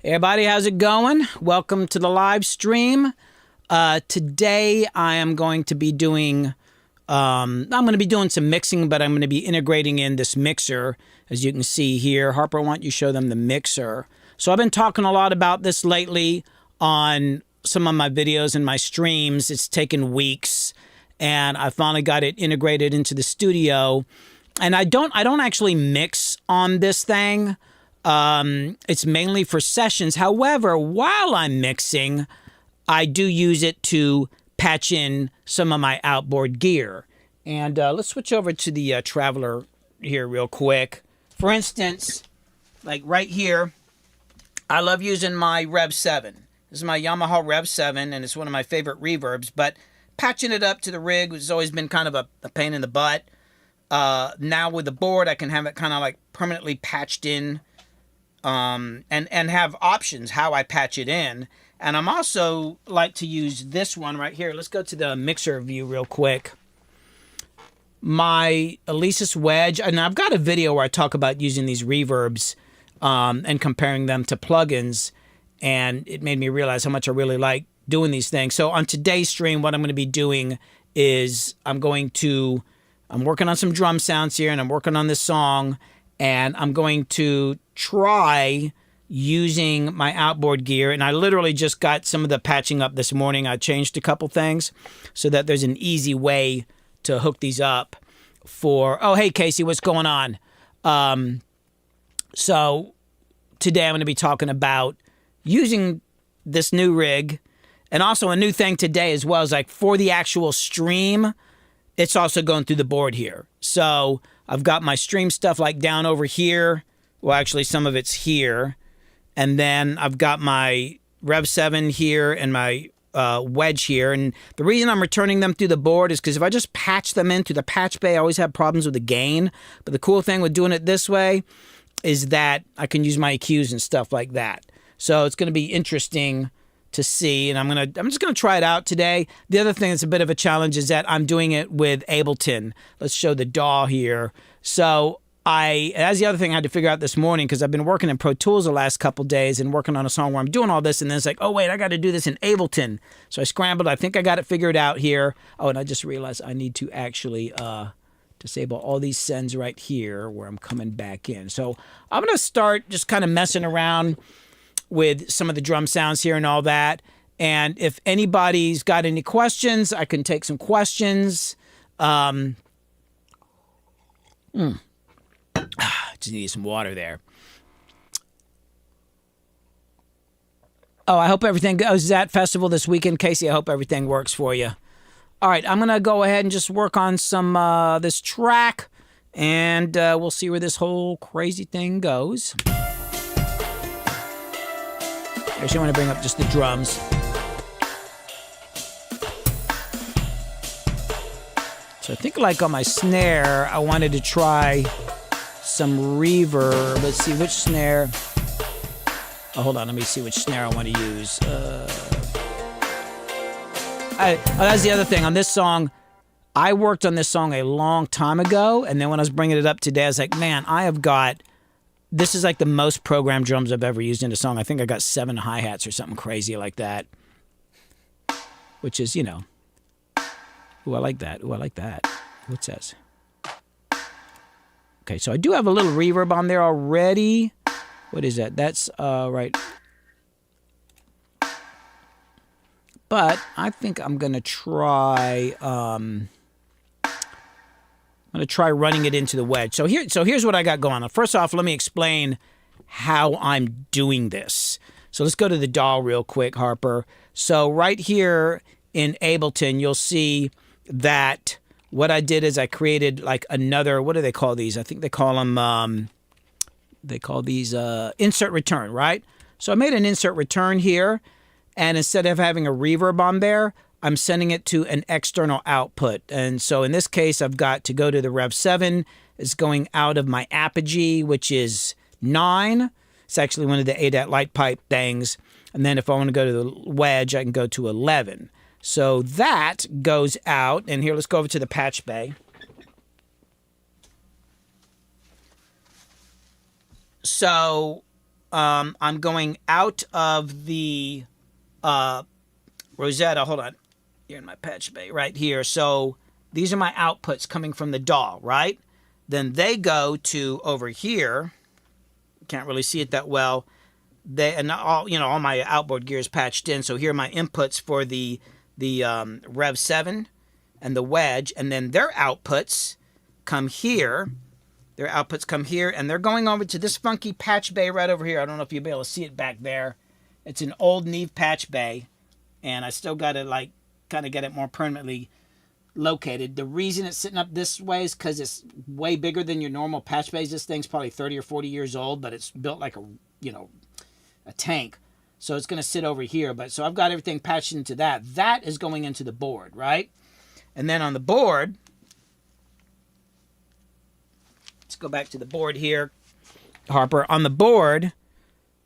Hey everybody, how's it going? Welcome to the live stream. Today I am going to be doing some mixing, but I'm going to be integrating in this mixer, as you can see here. Harper, why don't you show them the mixer? So I've been talking a lot about this lately on some of my videos and my streams. It's taken weeks, and I finally got it integrated into the studio. And I don't actually mix on this thing. It's mainly for sessions. However, while I'm mixing, I do use it to patch in some of my outboard gear. And let's switch over to the Traveler here real quick. For instance, like right here, I love using my Rev 7. This is my Yamaha Rev 7, and it's one of my favorite reverbs. But patching it up to the rig has always been kind of a pain in the butt. Now with the board, I can have it kind of like permanently patched in. And have options how I patch it in. And I'm also like to use this one right here. Let's go to the mixer view real quick. My Alesis Wedge, and I've got a video where I talk about using these reverbs and comparing them to plugins, and it made me realize how much I really like doing these things. So on today's stream, what I'm going to be doing is I'm working on some drum sounds here, and I'm working on this song, and I'm going to try using my outboard gear. And I literally just got some of the patching up this morning. I changed a couple things so that there's an easy way to hook these up for... Oh, hey, Casey, what's going on? So today I'm going to be talking about using this new rig. And also a new thing today as well is like for the actual stream, it's also going through the board here. So I've got my stream stuff like down over here. Well, actually, some of it's here. And then I've got my Rev 7 here and my Wedge here. And the reason I'm returning them through the board is because if I just patch them into the patch bay, I always have problems with the gain. But the cool thing with doing it this way is that I can use my EQs and stuff like that. So it's going to be interesting to see, and I'm just gonna try it out today. The other thing that's a bit of a challenge is that I'm doing it with Ableton. Let's show the DAW here. So that's the other thing I had to figure out this morning, because I've been working in Pro Tools the last couple days and working on a song where I'm doing all this, and then it's like, oh wait, I got to do this in Ableton. So I scrambled. I think I got it figured out here. Oh, and I just realized I need to actually disable all these sends right here where I'm coming back in. So I'm gonna start just kind of messing around with some of the drum sounds here and all that. And if anybody's got any questions, I can take some questions. Just need some water there. Oh, I hope everything goes at festival this weekend. Casey, I hope everything works for you. All right, I'm going to go ahead and just work on some this track, and we'll see where this whole crazy thing goes. I actually want to bring up just the drums. So I think like on my snare, I wanted to try some reverb. Let's see which snare. Oh, hold on. Let me see which snare I want to use. That's the other thing. On this song, I worked on this song a long time ago. And then when I was bringing it up today, I was like, man, this is like the most programmed drums I've ever used in a song. I think I got 7 hi-hats or something crazy like that. Which is, you know. Ooh, I like that. Ooh, I like that. What's this? Okay, so I do have a little reverb on there already. What is that? That's right. But I think I'm going to try... I'm going to try running it into the wedge. So here's what I got going on. First off, let me explain how I'm doing this. So let's go to the DAW real quick, Harper. So right here in Ableton, you'll see that what I did is I created like another, what do they call these? I think they call them, insert return, right? So I made an insert return here, and instead of having a reverb on there, I'm sending it to an external output. And so in this case, I've got to go to the Rev 7. It's going out of my apogee, which is 9. It's actually one of the ADAT light pipe things. And then if I want to go to the wedge, I can go to 11. So that goes out. And here, let's go over to the patch bay. So I'm going out of the Rosetta. Hold on. Here in my patch bay right here. So these are my outputs coming from the DAW, right? Then they go to over here. Can't really see it that well. And all my outboard gear is patched in. So here are my inputs for the Rev 7 and the wedge, and then their outputs come here. Their outputs come here, and they're going over to this funky patch bay right over here. I don't know if you'll be able to see it back there. It's an old Neve patch bay, and I still got to like kind of get it more permanently located. The reason it's sitting up this way is because it's way bigger than your normal patch bays. This thing's probably 30 or 40 years old, but it's built like a tank. So it's going to sit over here. But so I've got everything patched into that. That is going into the board, right? And then on the board, let's go back to the board here, Harper. On the board,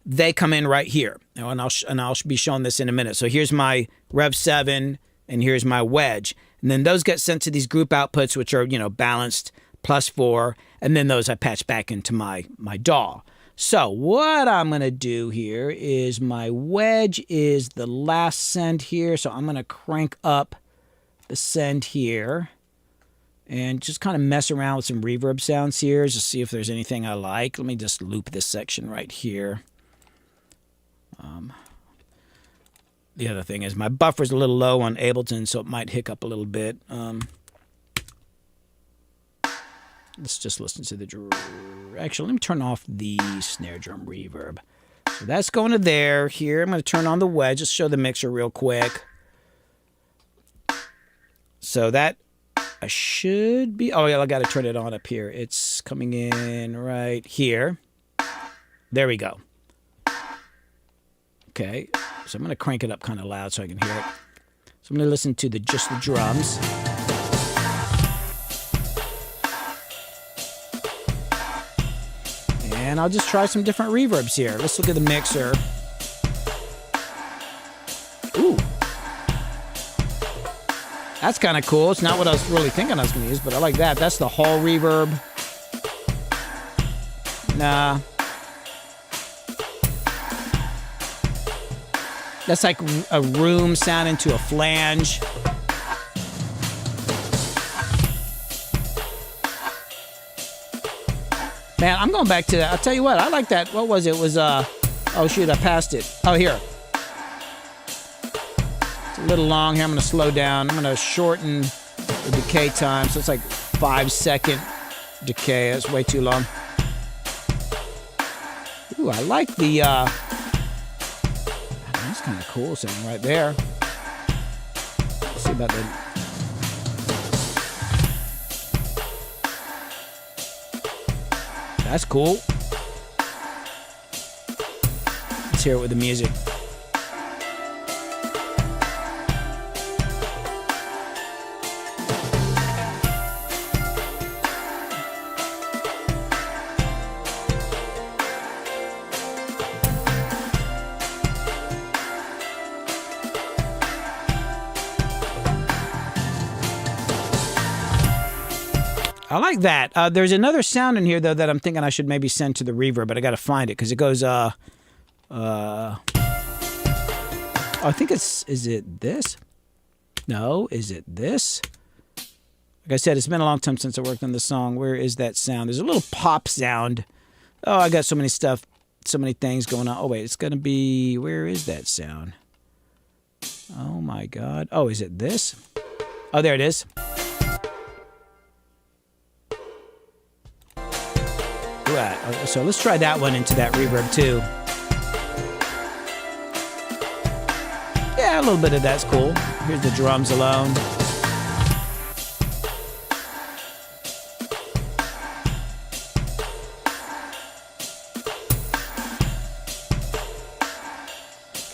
they come in right here. And I'll be showing this in a minute. So here's my Rev 7 and here's my wedge. And then those get sent to these group outputs, which are, balanced +4. And then those I patch back into my DAW. So what I'm going to do here is my wedge is the last send here. So I'm going to crank up the send here and just kind of mess around with some reverb sounds here just to see if there's anything I like. Let me just loop this section right here. The other thing is my buffer's a little low on Ableton, so it might hiccup a little bit. Let's just listen to the... Actually, let me turn off the snare drum reverb. So that's going to there. Here, I'm going to turn on the wedge. Just show the mixer real quick. So that I should be... Oh, yeah, I got to turn it on up here. It's coming in right here. There we go. Okay, so I'm going to crank it up kind of loud so I can hear it. So I'm going to listen to just the drums. And I'll just try some different reverbs here. Let's look at the mixer. Ooh. That's kind of cool. It's not what I was really thinking I was going to use, but I like that. That's the hall reverb. Nah. That's like a room sound into a flange. Man, I'm going back to that. I'll tell you what, I like that. What was it? It was, oh shoot, I passed it. Oh, here. It's a little long here. I'm going to slow down. I'm going to shorten the decay time. So it's like 5-second decay. That's way too long. Ooh, I like the, that's kind of cool sounding right there. Let's see about the... That's cool. Let's hear it with the music. I like that. There's another sound in here, though, that I'm thinking I should maybe send to the reverb, but I got to find it because it goes, I think it's, is it this? No, is it this? Like I said, it's been a long time since I worked on this song. Where is that sound? There's a little pop sound. Oh, I got so many stuff, so many things going on. Oh, wait, it's going to be, where is that sound? Oh, my God. Oh, is it this? Oh, there it is. Right. So let's try that one into that reverb too. Yeah, a little bit of that's cool. Here's the drums alone.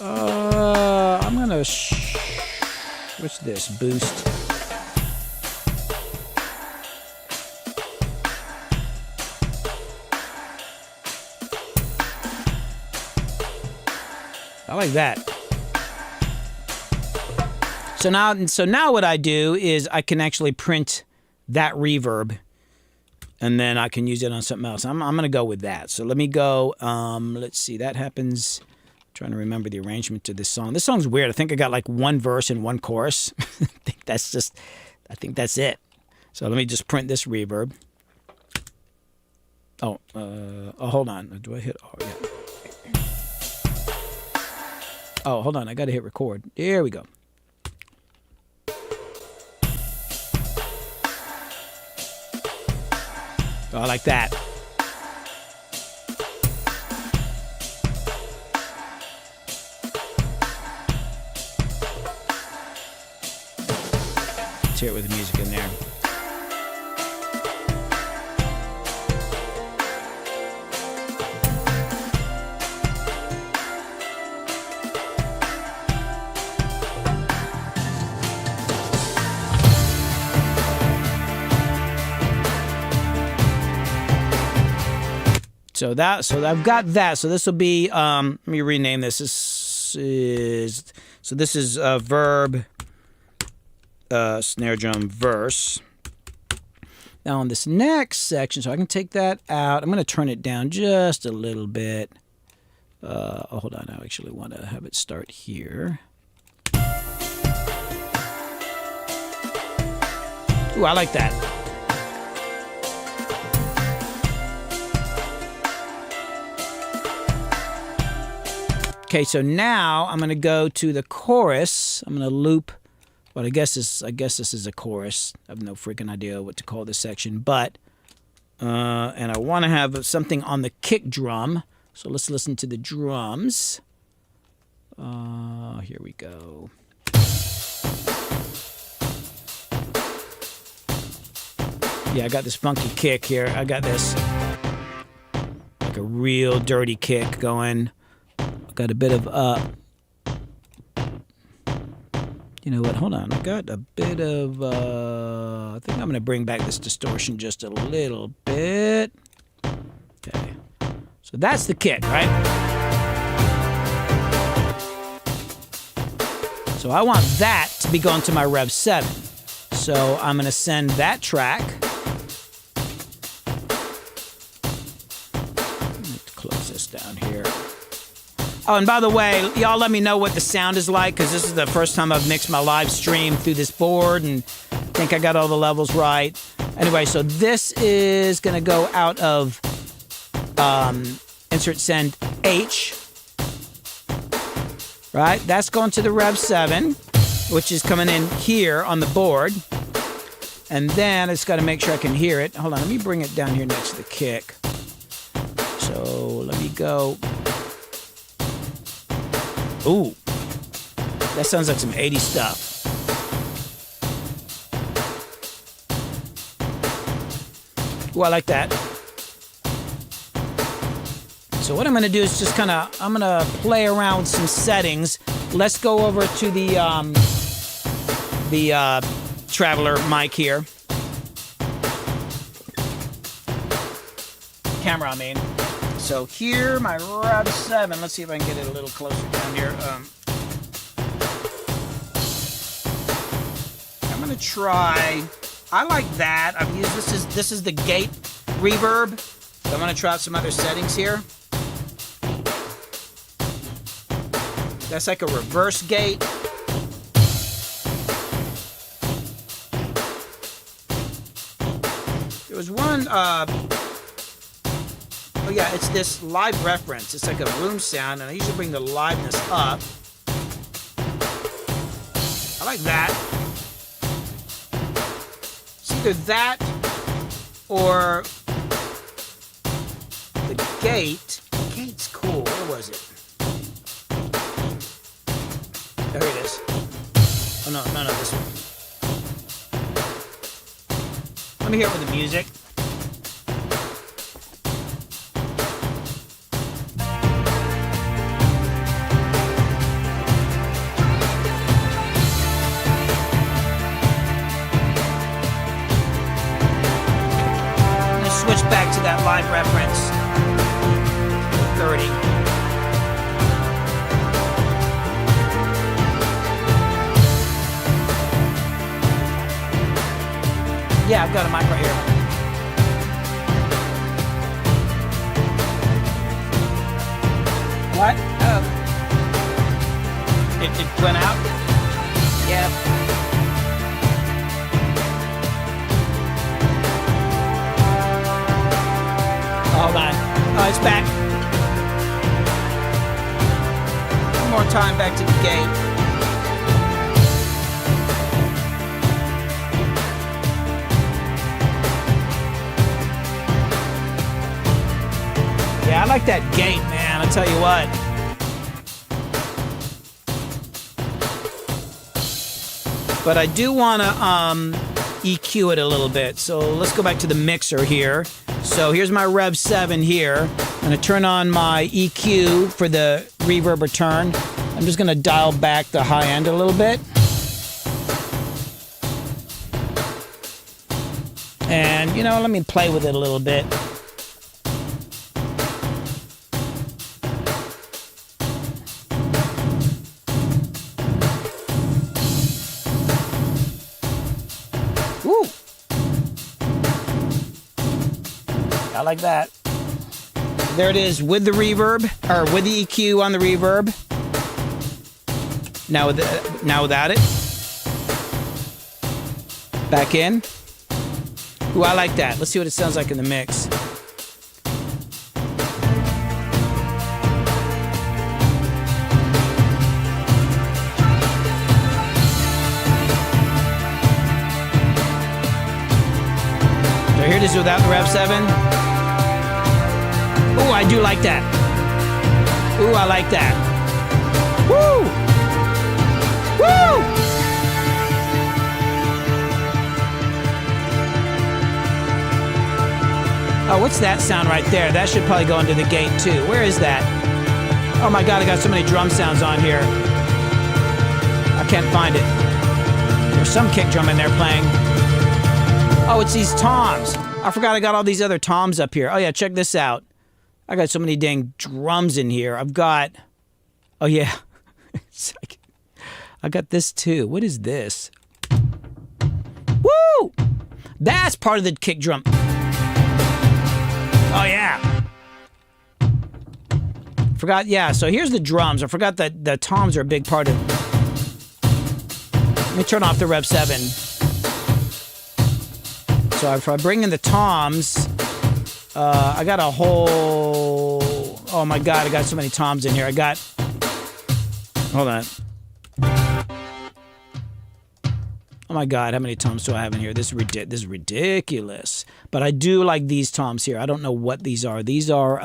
I'm gonna what's this? Boost. I like that. So now what I do is I can actually print that reverb and then I can use it on something else. I'm going to go with that. So let me go. Let's see. That happens. I'm trying to remember the arrangement to this song. This song's weird. I think I got like one verse and one chorus. I think that's it. So let me just print this reverb. Oh, hold on. Do I hit? Oh, yeah. Oh, hold on. I got to hit record. There we go. Oh, I like that. Let's hear it with the music in there. So I've got that. So this will be, let me rename this. This is verb, snare drum, verse. Now on this next section, so I can take that out. I'm going to turn it down just a little bit. Hold on. I actually want to have it start here. Ooh, I like that. Okay, so now I'm going to go to the chorus. I'm going to loop what I guess this is a chorus. I have no freaking idea what to call this section, but and I want to have something on the kick drum. So let's listen to the drums. Here we go. Yeah, I got this funky kick here. I got this like a real dirty kick going. Got a bit of you know what, hold on, I got a bit of I think I'm gonna bring back this distortion just a little bit. Okay, so that's the kick, right? So I want that to be going to my Rev 7, so I'm gonna send that track. Let's close this down here. Oh, and by the way, y'all let me know what the sound is like, because this is the first time I've mixed my live stream through this board, and I think I got all the levels right. Anyway, so this is going to go out of insert send H, right? That's going to the Rev 7, which is coming in here on the board. And then it's got to make sure I can hear it. Hold on, let me bring it down here next to the kick. So let me go. Ooh, that sounds like some 80s stuff. Ooh, I like that. So what I'm going to do is just I'm going to play around with some settings. Let's go over to the Traveler mic here. Camera, I mean. So here, my Rev 7. Let's see if I can get it a little closer down here. I'm gonna try. I like that. I've used this is the gate reverb. So I'm gonna try out some other settings here. That's like a reverse gate. There was one. Oh yeah, it's this live reference. It's like a room sound, and I usually bring the liveness up. I like that. It's either that or the gate. The gate's cool. Where was it? Oh, here it is. Oh no, this one. Let me hear it with the music. Switch back to that live reference. 30. Yeah, I've got a mic right here. It went out? Yep. Hold on. Oh, it's back. One more time back to the gate. Yeah, I like that gate, man. I'll tell you what. But I do want to EQ it a little bit. So let's go back to the mixer here. So here's my Rev 7 here. I'm going to turn on my EQ for the reverb return. I'm just going to dial back the high end a little bit. And, you know, let me play with it a little bit. I like that. There it is with the reverb, or with the EQ on the reverb. Now without it. Back in. Ooh, I like that. Let's see what it sounds like in the mix. So here it is without the Rev 7. Ooh, I do like that. Ooh, I like that. Woo! Woo! Oh, what's that sound right there? That should probably go into the gate too. Where is that? Oh my God, I got so many drum sounds on here. I can't find it. There's some kick drum in there playing. Oh, it's these toms. I forgot I got all these other toms up here. Oh yeah, check this out. I got so many dang drums in here. I've got... Oh, yeah. It's like, I got this, too. What is this? Woo! That's part of the kick drum. Oh, yeah. Forgot, yeah. So here's the drums. I forgot that the toms are a big part of... Let me turn off the Rev 7. So if I bring in the toms... I got a whole... Oh my God, I got so many toms in here. I got... Hold on. Oh my God, how many toms do I have in here? This is ridiculous. But I do like these toms here. I don't know what these are. These are...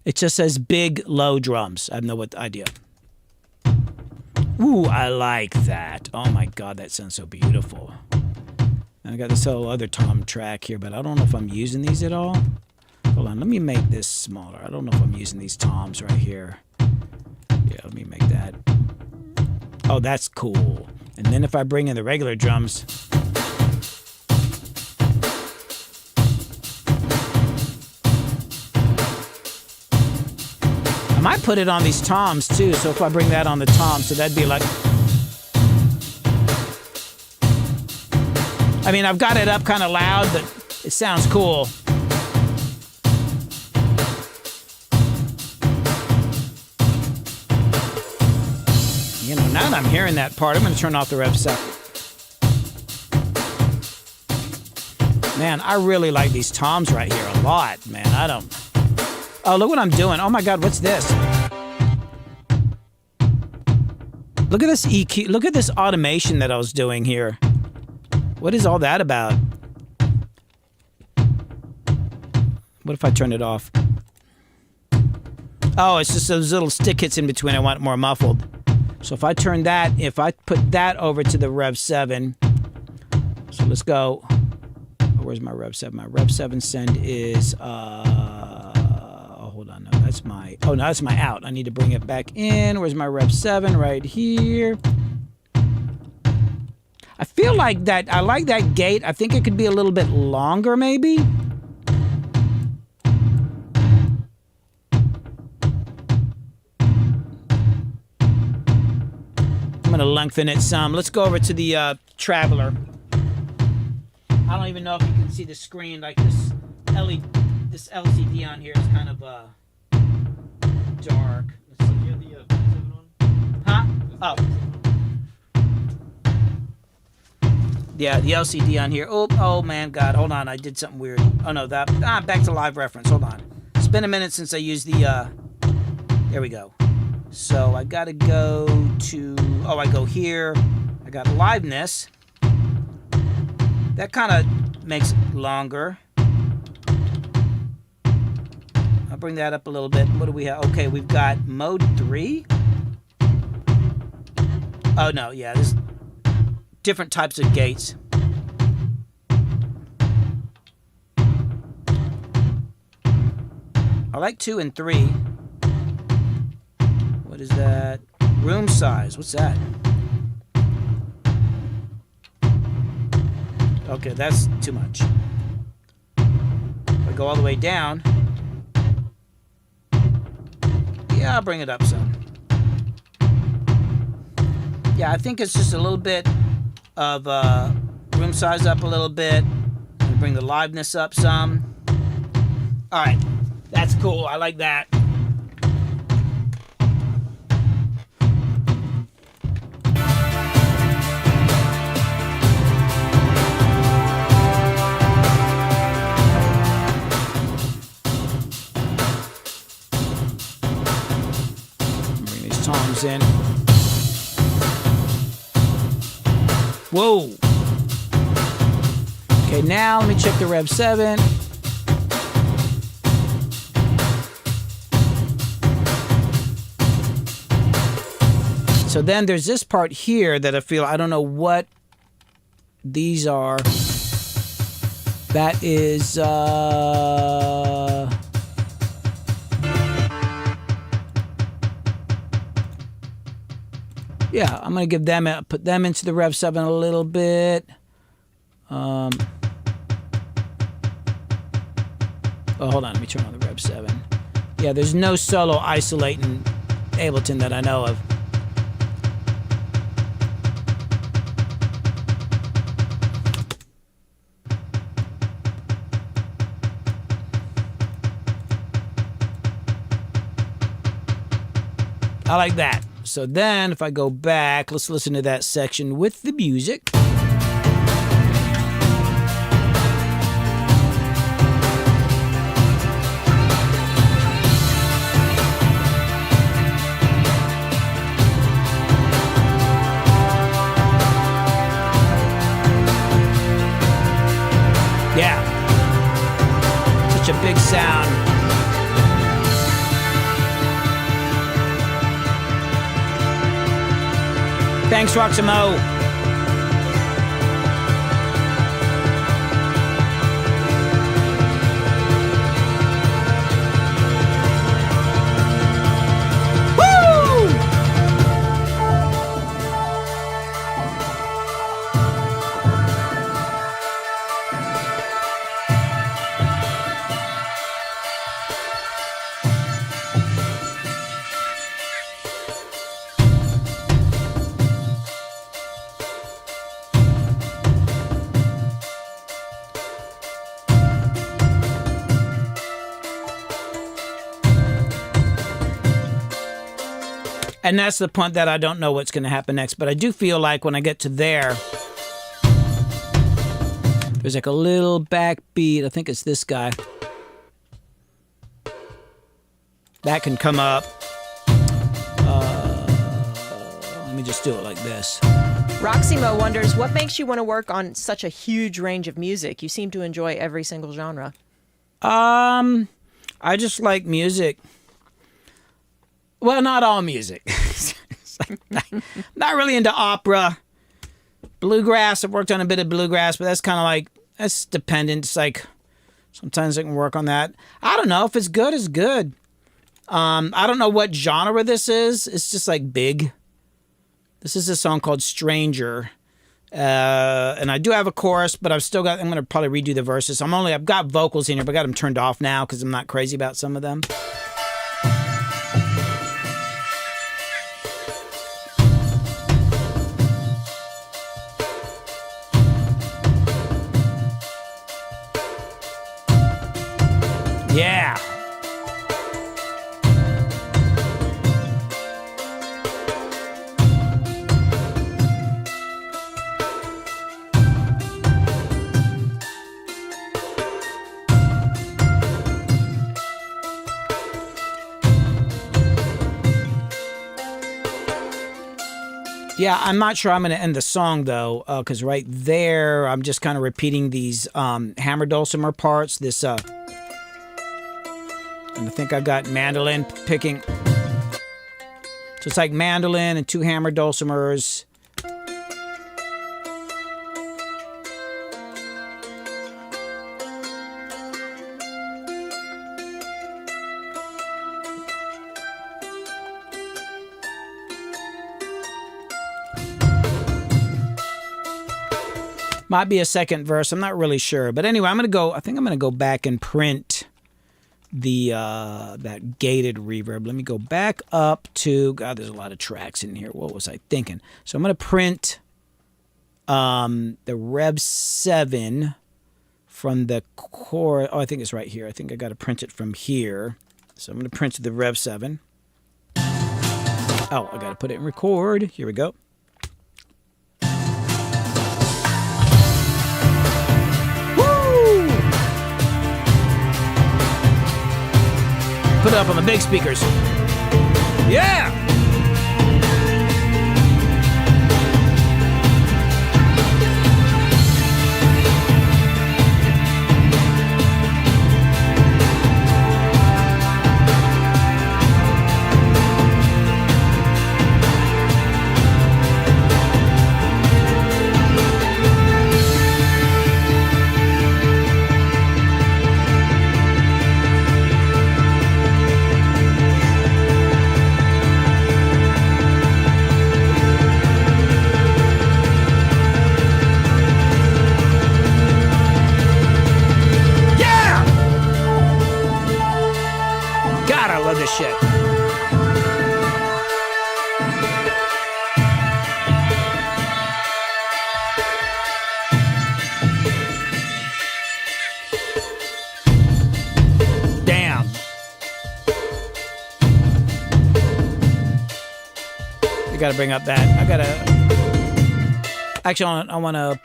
It just says big, low drums. I have no idea. Ooh, I like that. Oh my God, that sounds so beautiful. And I got this whole other tom track here, but I don't know if I'm using these at all. Hold on, let me make this smaller. I don't know if I'm using these toms right here. Yeah, let me make that. Oh, that's cool. And then if I bring in the regular drums... I might put it on these toms too, so if I bring that on the toms, so that'd be like... I mean, I've got it up kind of loud, but it sounds cool. You know, now that I'm hearing that part, I'm going to turn off the Rev 7. Man, I really like these toms right here a lot, man. I don't... Oh, look what I'm doing. Oh my God, what's this? Look at this EQ. Look at this automation that I was doing here. What is all that about? What if I turn it off? Oh, it's just those little stick hits in between. I want it more muffled. So if I turn that, if I put that over to the Rev 7. So let's go. Oh, where's my Rev 7? My Rev 7 send is, oh, hold on. No, that's my, oh, no, that's my out. I need to bring it back in. Where's my Rev 7? Right here. I feel like that, I like that gate. I think it could be a little bit longer, maybe. I'm going to lengthen it some. Let's go over to the Traveler. I don't even know if you can see the screen. Like this LCD on here is kind of dark. Let's see. You have the 7 on? Oh. Yeah, the LCD on here. Oh man, God, hold on. I did something weird. Oh no, back to live reference. Hold on. It's been a minute since I used the, there we go. So I gotta go to, I go here. I got liveness. That kind of makes it longer. I'll bring that up a little bit. What do we have? Okay, we've got mode 3. Oh no, yeah, there's different types of gates. I like 2 and 3. What is that? Room size. What's that? Okay, that's too much. If I go all the way down, yeah, I'll bring it up some. Yeah, I think it's just a little bit of room size up a little bit. And bring the liveness up some. All right, that's cool. I like that. Bring these toms in. Whoa. Okay, now let me check the Rev 7. So then there's this part here that I don't know what these are. That is, yeah, I'm going to give them, put them into the Rev 7 a little bit. Oh, hold on, let me turn on the Rev 7. Yeah, there's no solo isolating Ableton that I know of. I like that. So then if I go back, let's listen to that section with the music. Yeah. Such a big sound. Thanks, Roxamo. And that's the point that I don't know what's going to happen next. But I do feel like when I get to there, there's like a little backbeat. I think it's this guy. That can come up. Let me just do it like this. Roximo wonders, what makes you want to work on such a huge range of music? You seem to enjoy every single genre. I just like music. Well, not all music. Not really into opera. Bluegrass, I've worked on a bit of bluegrass, but that's kind of like, that's dependent. It's like, sometimes I can work on that. I don't know. If it's good, it's good. I don't know what genre this is. It's just like big. This is a song called Stranger. And I do have a chorus, but I'm going to probably redo the verses. I've got vocals in here, but I got them turned off now because I'm not crazy about some of them. Yeah. Yeah, I'm not sure I'm going to end the song though, because right there I'm just kind of repeating these hammer dulcimer parts. This, and I think I got mandolin picking. So it's like mandolin and 2 hammer dulcimers. Might be a second verse. I'm not really sure. But anyway, I think I'm going to go back and print the that gated reverb. Let me go back up to, God, there's a lot of tracks in here. What was I thinking? So I'm going to print the Rev 7 from the core. Oh, I think it's right here. I think I got to print it from here. So I'm going to print the Rev 7. Oh, I got to put it in record. Here we go. Put it up on the big speakers. Yeah! Shit. Damn. You gotta bring up that. Actually, I want to.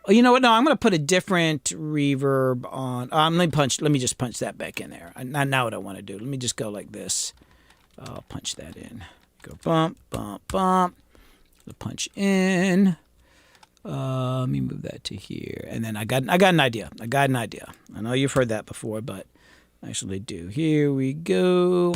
You know what? No, I'm going to put a different reverb on. Let me just punch that back in there. Now what I want to do. Let me just go like this. I'll punch that in. Go bump, bump, bump. Punch in. Let me move that to here. And then I got an idea. I know you've heard that before, but I actually do. Here we go.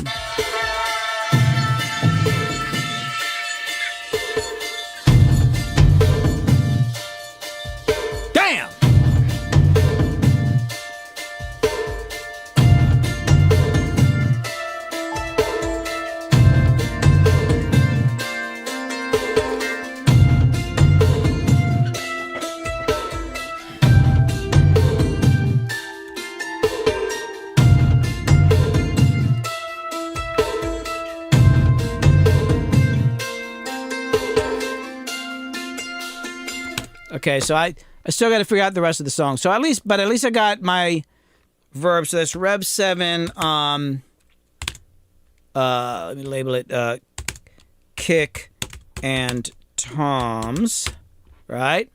Okay, so I still got to figure out the rest of the song. So at least I got my verb. So that's Rev 7. Let me label it kick and toms, right?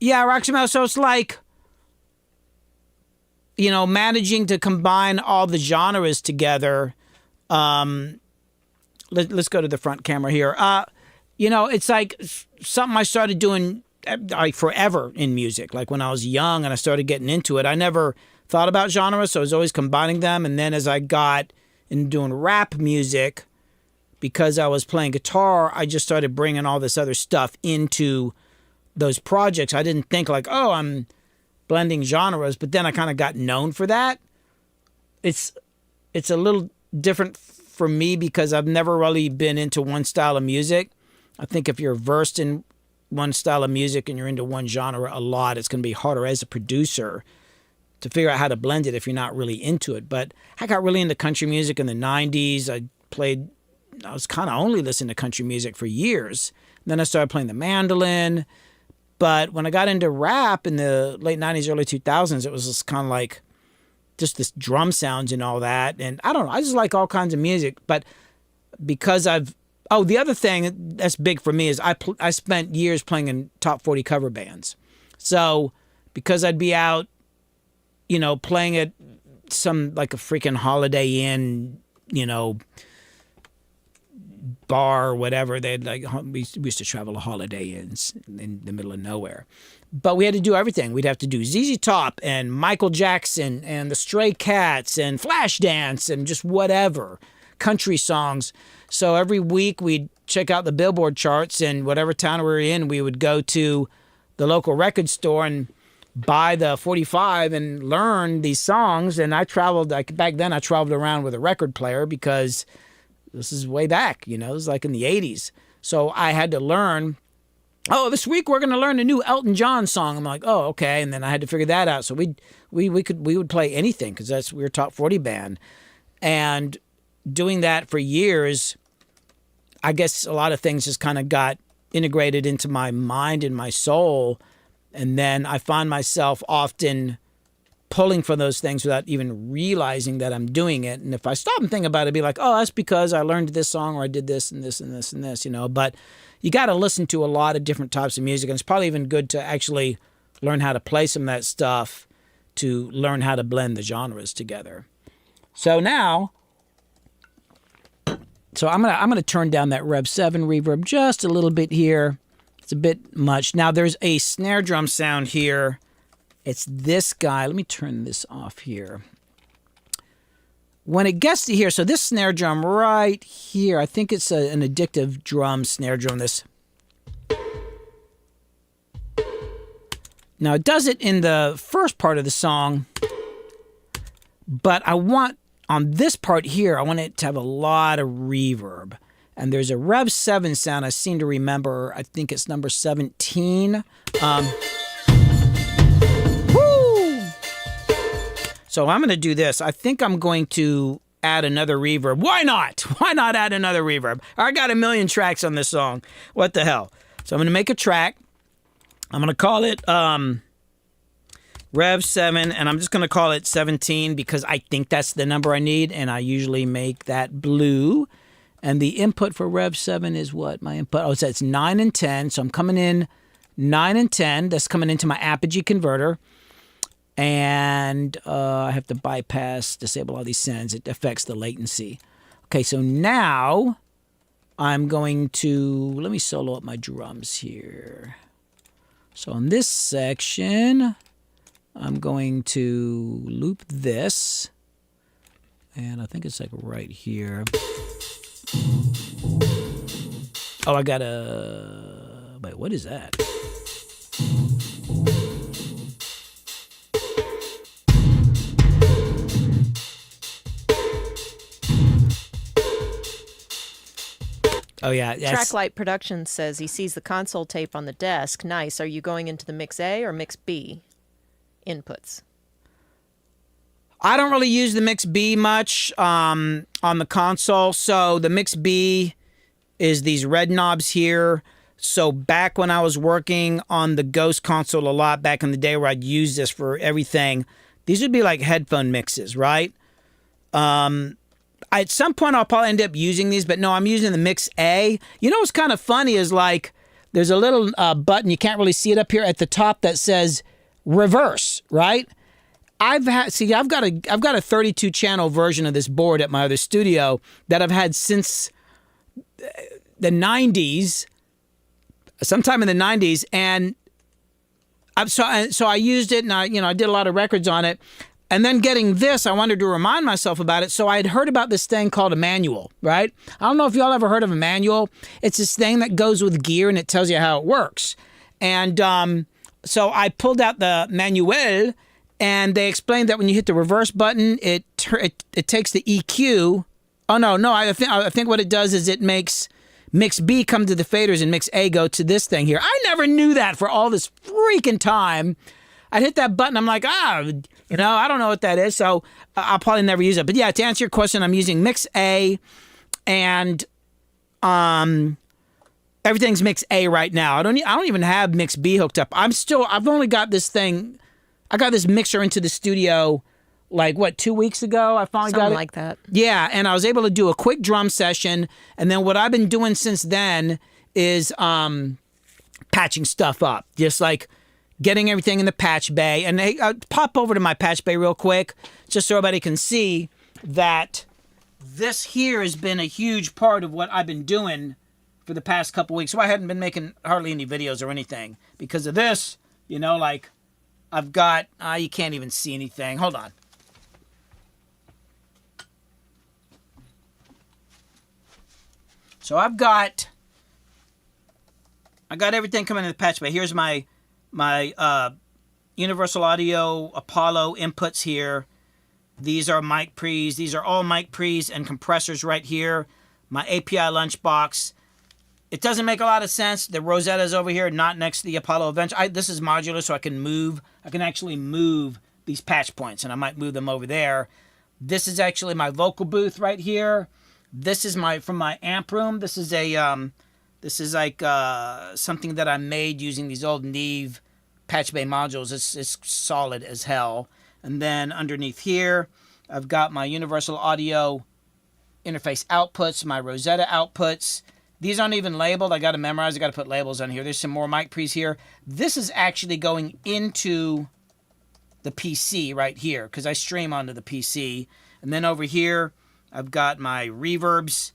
Yeah, Roximo. So it's like, managing to combine all the genres together. Let's go to the front camera here. It's like something I started doing forever in music. Like when I was young and I started getting into it, I never thought about genres, so I was always combining them. And then as I got into doing rap music, because I was playing guitar, I just started bringing all this other stuff into those projects. I didn't think like, oh, I'm blending genres, but then I kind of got known for that. It's a little different for me because I've never really been into one style of music. I think if you're versed in one style of music and you're into one genre a lot, it's going to be harder as a producer to figure out how to blend it if you're not really into it. But I got really into country music in the 90s. I was kind of only listening to country music for years. And then I started playing the mandolin. But when I got into rap in the late 90s, early 2000s, it was just kind of like just this drum sounds and all that. And I don't know, I just like all kinds of music. But because the other thing that's big for me is I spent years playing in top 40 cover bands. So because I'd be out, playing at some like a freaking Holiday Inn, bar or whatever. They'd we used to travel to Holiday Inns in the middle of nowhere. But we had to do everything. We'd have to do ZZ Top and Michael Jackson and the Stray Cats and Flashdance and just whatever, country songs. So every week we'd check out the Billboard charts, and whatever town we were in, we would go to the local record store and buy the 45 and learn these songs. And I traveled, back then I traveled around with a record player because this is way back, it was like in the 80s. So I had to learn, this week we're going to learn a new Elton John song. I'm like, oh, okay. And then I had to figure that out. So we would play anything because we were a top 40 band. And doing that for years, I guess a lot of things just kind of got integrated into my mind and my soul. And then I find myself often pulling for those things without even realizing that I'm doing it. And if I stop and think about it, I'd be like, oh, that's because I learned this song or I did this and this and this and this, But you got to listen to a lot of different types of music. And it's probably even good to actually learn how to play some of that stuff to learn how to blend the genres together. So now, I'm gonna turn down that Rev 7 reverb just a little bit here. It's a bit much. Now there's a snare drum sound here. It's this guy. Let me turn this off here. When it gets to here, so this snare drum right here, I think it's an addictive drum, snare drum. This. Now it does it in the first part of the song, but I want, on this part here, I want it to have a lot of reverb. And there's a Rev 7 sound I seem to remember. I think it's number 17. So I'm going to do this. I think I'm going to add another reverb. Why not? Why not add another reverb? I got a million tracks on this song. What the hell? So I'm going to make a track. I'm going to call it Rev 7, and I'm just going to call it 17 because I think that's the number I need, and I usually make that blue. And the input for Rev 7 is what? My input, so it's 9 and 10. So I'm coming in 9 and 10. That's coming into my Apogee converter. And I have to disable all these sends. It affects the latency. Okay, so now I'm going to, let me solo up my drums here. So in this section, I'm going to loop this. And I think it's like right here. Oh, I got wait, what is that? Oh, yeah. Tracklight Productions says he sees the console tape on the desk. Nice. Are you going into the mix A or mix B inputs? I don't really use the mix B much on the console. So the mix B is these red knobs here. So back when I was working on the Ghost console a lot back in the day where I'd use this for everything, these would be like headphone mixes, right? At some point I'll probably end up using these, but no, I'm using the mix A. You know what's kind of funny is like there's a little button, you can't really see it up here at the top, that says reverse, right? I've got a 32 channel version of this board at my other studio that I've had since the 90s, sometime in the 90s, and so I used it, and I did a lot of records on it. And then getting this, I wanted to remind myself about it. So I had heard about this thing called a manual, right? I don't know if y'all ever heard of a manual. It's this thing that goes with gear and it tells you how it works. And so I pulled out the manual, and they explained that when you hit the reverse button, it takes the EQ. Oh no! I think what it does is it makes mix B come to the faders and mix A go to this thing here. I never knew that for all this freaking time. I'd hit that button. I'm like, I don't know what that is, so I'll probably never use it. But yeah, to answer your question, I'm using mix A, and everything's mix A right now. I don't even have mix B hooked up. I've only got this thing. I got this mixer into the studio like 2 weeks ago. I finally got it. Something like that. Yeah, and I was able to do a quick drum session, and then what I've been doing since then is patching stuff up, just like getting everything in the patch bay. And hey, pop over to my patch bay real quick, just so everybody can see that this here has been a huge part of what I've been doing for the past couple weeks. So I hadn't been making hardly any videos or anything because of this. You know, like I've got, you can't even see anything. Hold on. So I got everything coming in the patch bay. Here's my Universal Audio Apollo inputs here. These are mic pre's. These are all mic pre's and compressors right here. My API lunchbox. It doesn't make a lot of sense. The Rosetta's over here, not next to the Apollo Adventure. This is modular, so I can actually move these patch points, and I might move them over there. This is actually my vocal booth right here. This is from my amp room. This is like something that I made using these old Neve patch bay modules. It's solid as hell. And then underneath here, I've got my Universal Audio interface outputs, my Rosetta outputs. These aren't even labeled. I got to memorize. I got to put labels on here. There's some more mic pre's here. This is actually going into the PC right here because I stream onto the PC. And then over here, I've got my reverbs.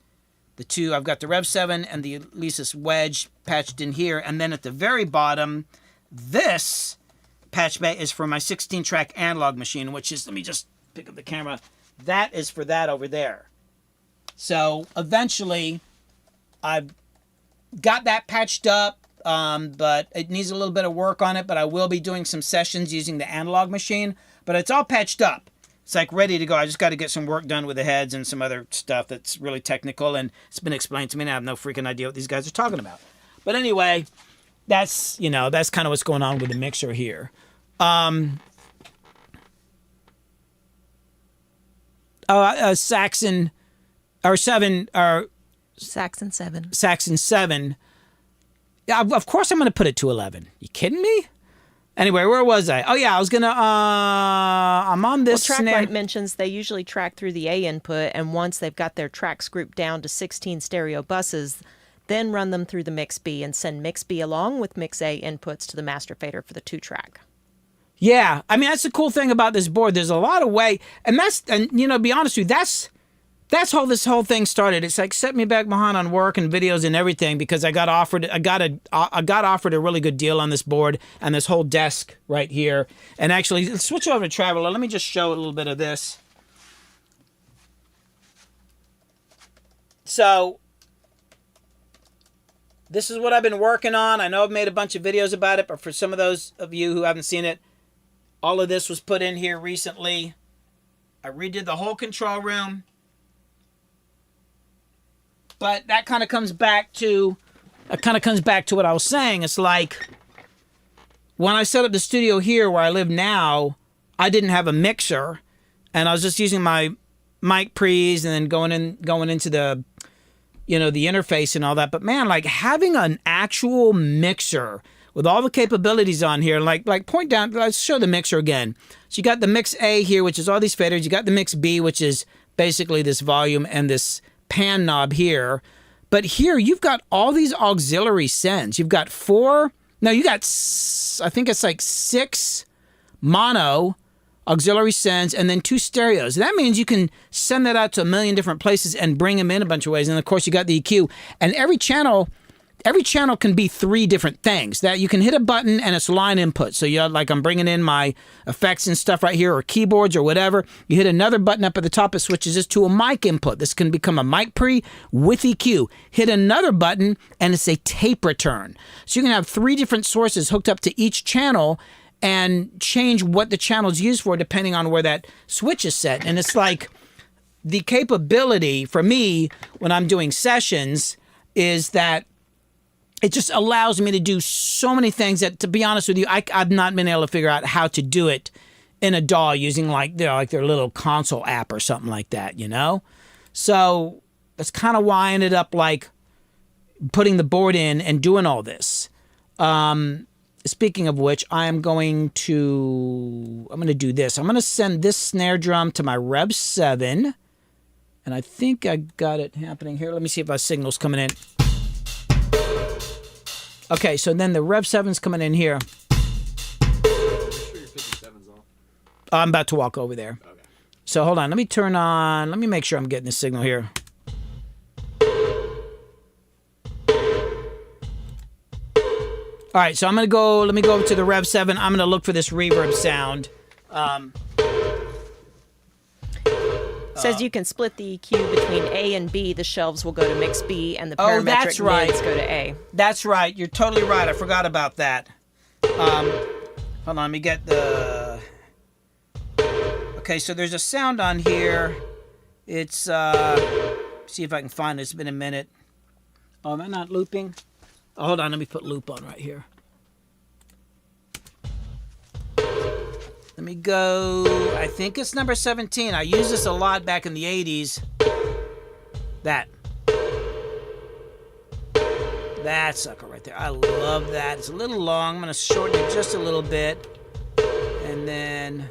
I've got the Rev 7 and the Alesis Wedge patched in here. And then at the very bottom, this patch bay is for my 16-track analog machine, which is, let me just pick up the camera. That is for that over there. So eventually, I've got that patched up, but it needs a little bit of work on it, but I will be doing some sessions using the analog machine, but it's all patched up. It's like ready to go. I just got to get some work done with the heads and some other stuff that's really technical, and it's been explained to me, and I have no freaking idea what these guys are talking about. But anyway, that's kind of what's going on with the mixer here. Saxon 7. Yeah, of course I'm going to put it to 11. You kidding me? Anyway, where was I? Oh, yeah, I was going to... I'm on this... Well, TrackLight mentions they usually track through the A input, and once they've got their tracks grouped down to 16 stereo buses, then run them through the Mix B and send Mix B along with Mix A inputs to the master fader for the 2-track. Yeah, I mean, that's the cool thing about this board. There's a lot of way... And to be honest with you, that's how this whole thing started. It's like set me back behind on work and videos and everything because I got offered a really good deal on this board and this whole desk right here. And actually, let's switch over to Traveler. Let me just show a little bit of this. So this is what I've been working on. I know I've made a bunch of videos about it, but for some of those of you who haven't seen it, all of this was put in here recently. I redid the whole control room. But that kind of comes back to what I was saying. It's like when I set up the studio here where I live now, I didn't have a mixer, and I was just using my mic pre's and then going into the the interface and all that. But man, like having an actual mixer with all the capabilities on here, like point down. Let's show the mixer again. So you got the Mix A here, which is all these faders. You got the Mix B, which is basically this volume and this pan knob here, but here you've got all these auxiliary sends. You've got 4, no, you got, I think it's like 6 mono auxiliary sends and then 2 stereos. That means you can send that out to a million different places and bring them in a bunch of ways. And of course you got the EQ, and every channel can be 3 different things. That you can hit a button and it's line input. So you're like, I'm bringing in my effects and stuff right here, or keyboards or whatever. You hit another button up at the top, it switches this to a mic input. This can become a mic pre with EQ. Hit another button and it's a tape return. So you can have 3 different sources hooked up to each channel and change what the channel is used for depending on where that switch is set. And it's like the capability for me when I'm doing sessions is that it just allows me to do so many things that, to be honest with you, I've not been able to figure out how to do it in a DAW using like their little console app or something like that, So that's kind of why I ended up like putting the board in and doing all this. Speaking of which, I'm going to do this. I'm going to send this snare drum to my Rev 7. And I think I got it happening here. Let me see if my signal's coming in. Okay, so then the Rev 7's coming in here. Make sure your 57's off. I'm about to walk over there. Okay. So hold on. Let me turn on. Let me make sure I'm getting the signal here. All right, so I'm going to go, let me go over to the Rev 7. I'm going to look for this reverb sound. Says you can split the EQ between A and B. The shelves will go to mix B, and the parametric that's right. mids go to A. That's right. You're totally right. I forgot about that. Hold on, let me get the... Okay, so there's a sound on here. It's, see if I can find it. It's been a minute. Oh, am I not looping? Oh, hold on, let me put loop on right here. Let me go, I think it's number 17. I used this a lot back in the 80s. That sucker right there. I love that. It's a little long. I'm going to shorten it just a little bit. And then...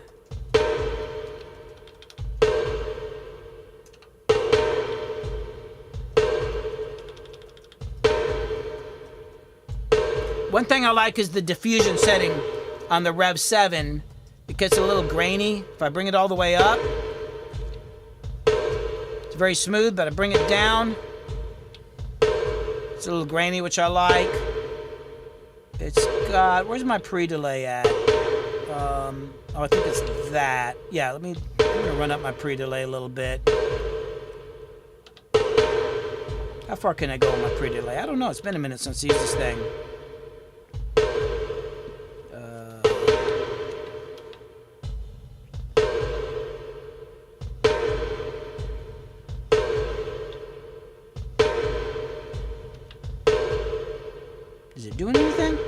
One thing I like is the diffusion setting on the Rev 7. It gets a little grainy. If I bring it all the way up, it's very smooth, but I bring it down, it's a little grainy, which I like. It's got, where's my pre-delay at? Oh, I think it's that. Yeah, I'm gonna run up my pre-delay a little bit. How far can I go on my pre-delay? I don't know. It's been a minute since I used this thing. Is it doing anything?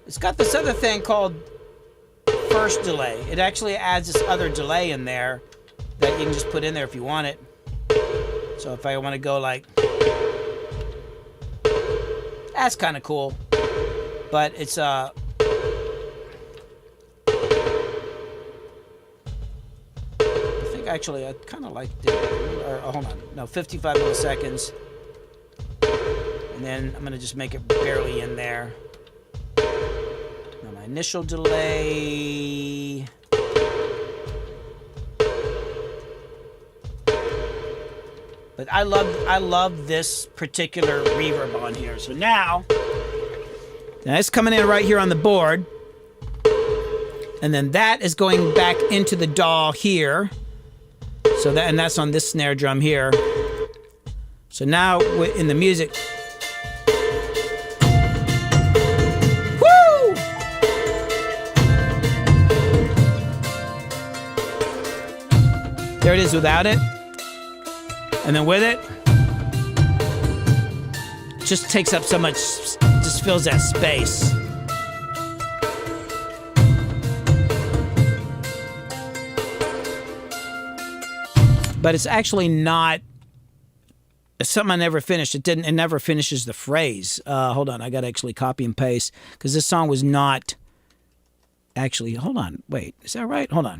It's got this other thing called first delay. It actually adds this other delay in there that you can just put in there if you want it. So if I want to go like... That's kind of cool. But it's... I think actually I kind of liked it. Or, hold on. No, 55 milliseconds. And then I'm going to just make it barely in there. Now my initial delay. But I love this particular reverb on here. So now it's coming in right here on the board. And then that is going back into the DAW here. So that's on this snare drum here. So now in the music... There it is without it. And then with it, just takes up so much, just fills that space. But it's actually not, it's something I never finished. It never finishes the phrase. Hold on, I got to actually copy and paste because this song was not actually, hold on, wait, is that right? Hold on.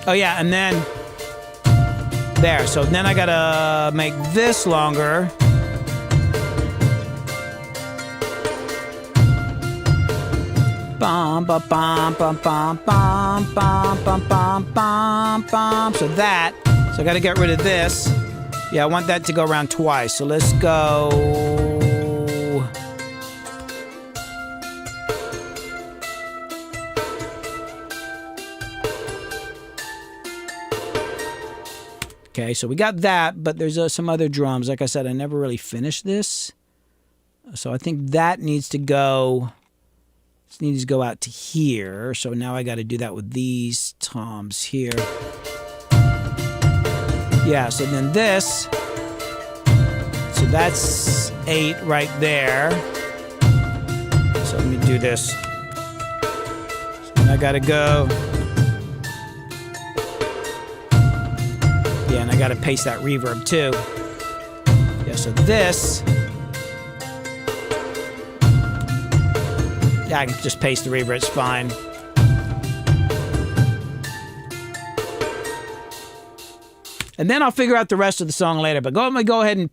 Oh yeah, and then there. So then I gotta make this longer. Bum bum bum bum bum bum bum bum bum bum bum. So I gotta get rid of this. Yeah, I want that to go around twice. So let's go. Okay, so we got that, but there's some other drums. Like I said, I never really finished this. So I think that needs to go... This needs to go out to here. So now I got to do that with these toms here. Yeah, so then this... So that's 8 right there. So let me do this. So then I got to go... Yeah, and I gotta paste that reverb too. Yeah, so this... Yeah, I can just paste the reverb, it's fine. And then I'll figure out the rest of the song later, but I'm gonna go ahead and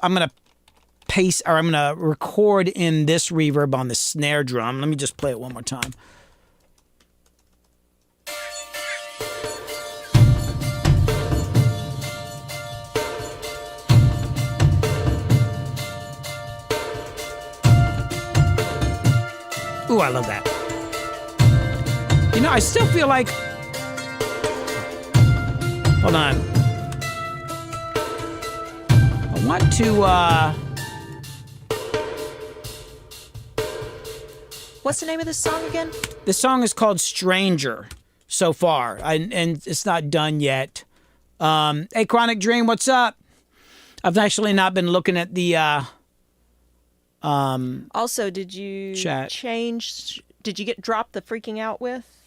I'm gonna paste, or I'm gonna record in this reverb on the snare drum. Let me just play it one more time. Ooh, I love that. You know, I still feel like... Hold on. I want to, What's the name of this song again? The song is called Stranger so far, and it's not done yet. Hey, Chronic Dream, what's up? I've actually not been looking at the... Also, did you chat. Did you get dropped the Freaking Out with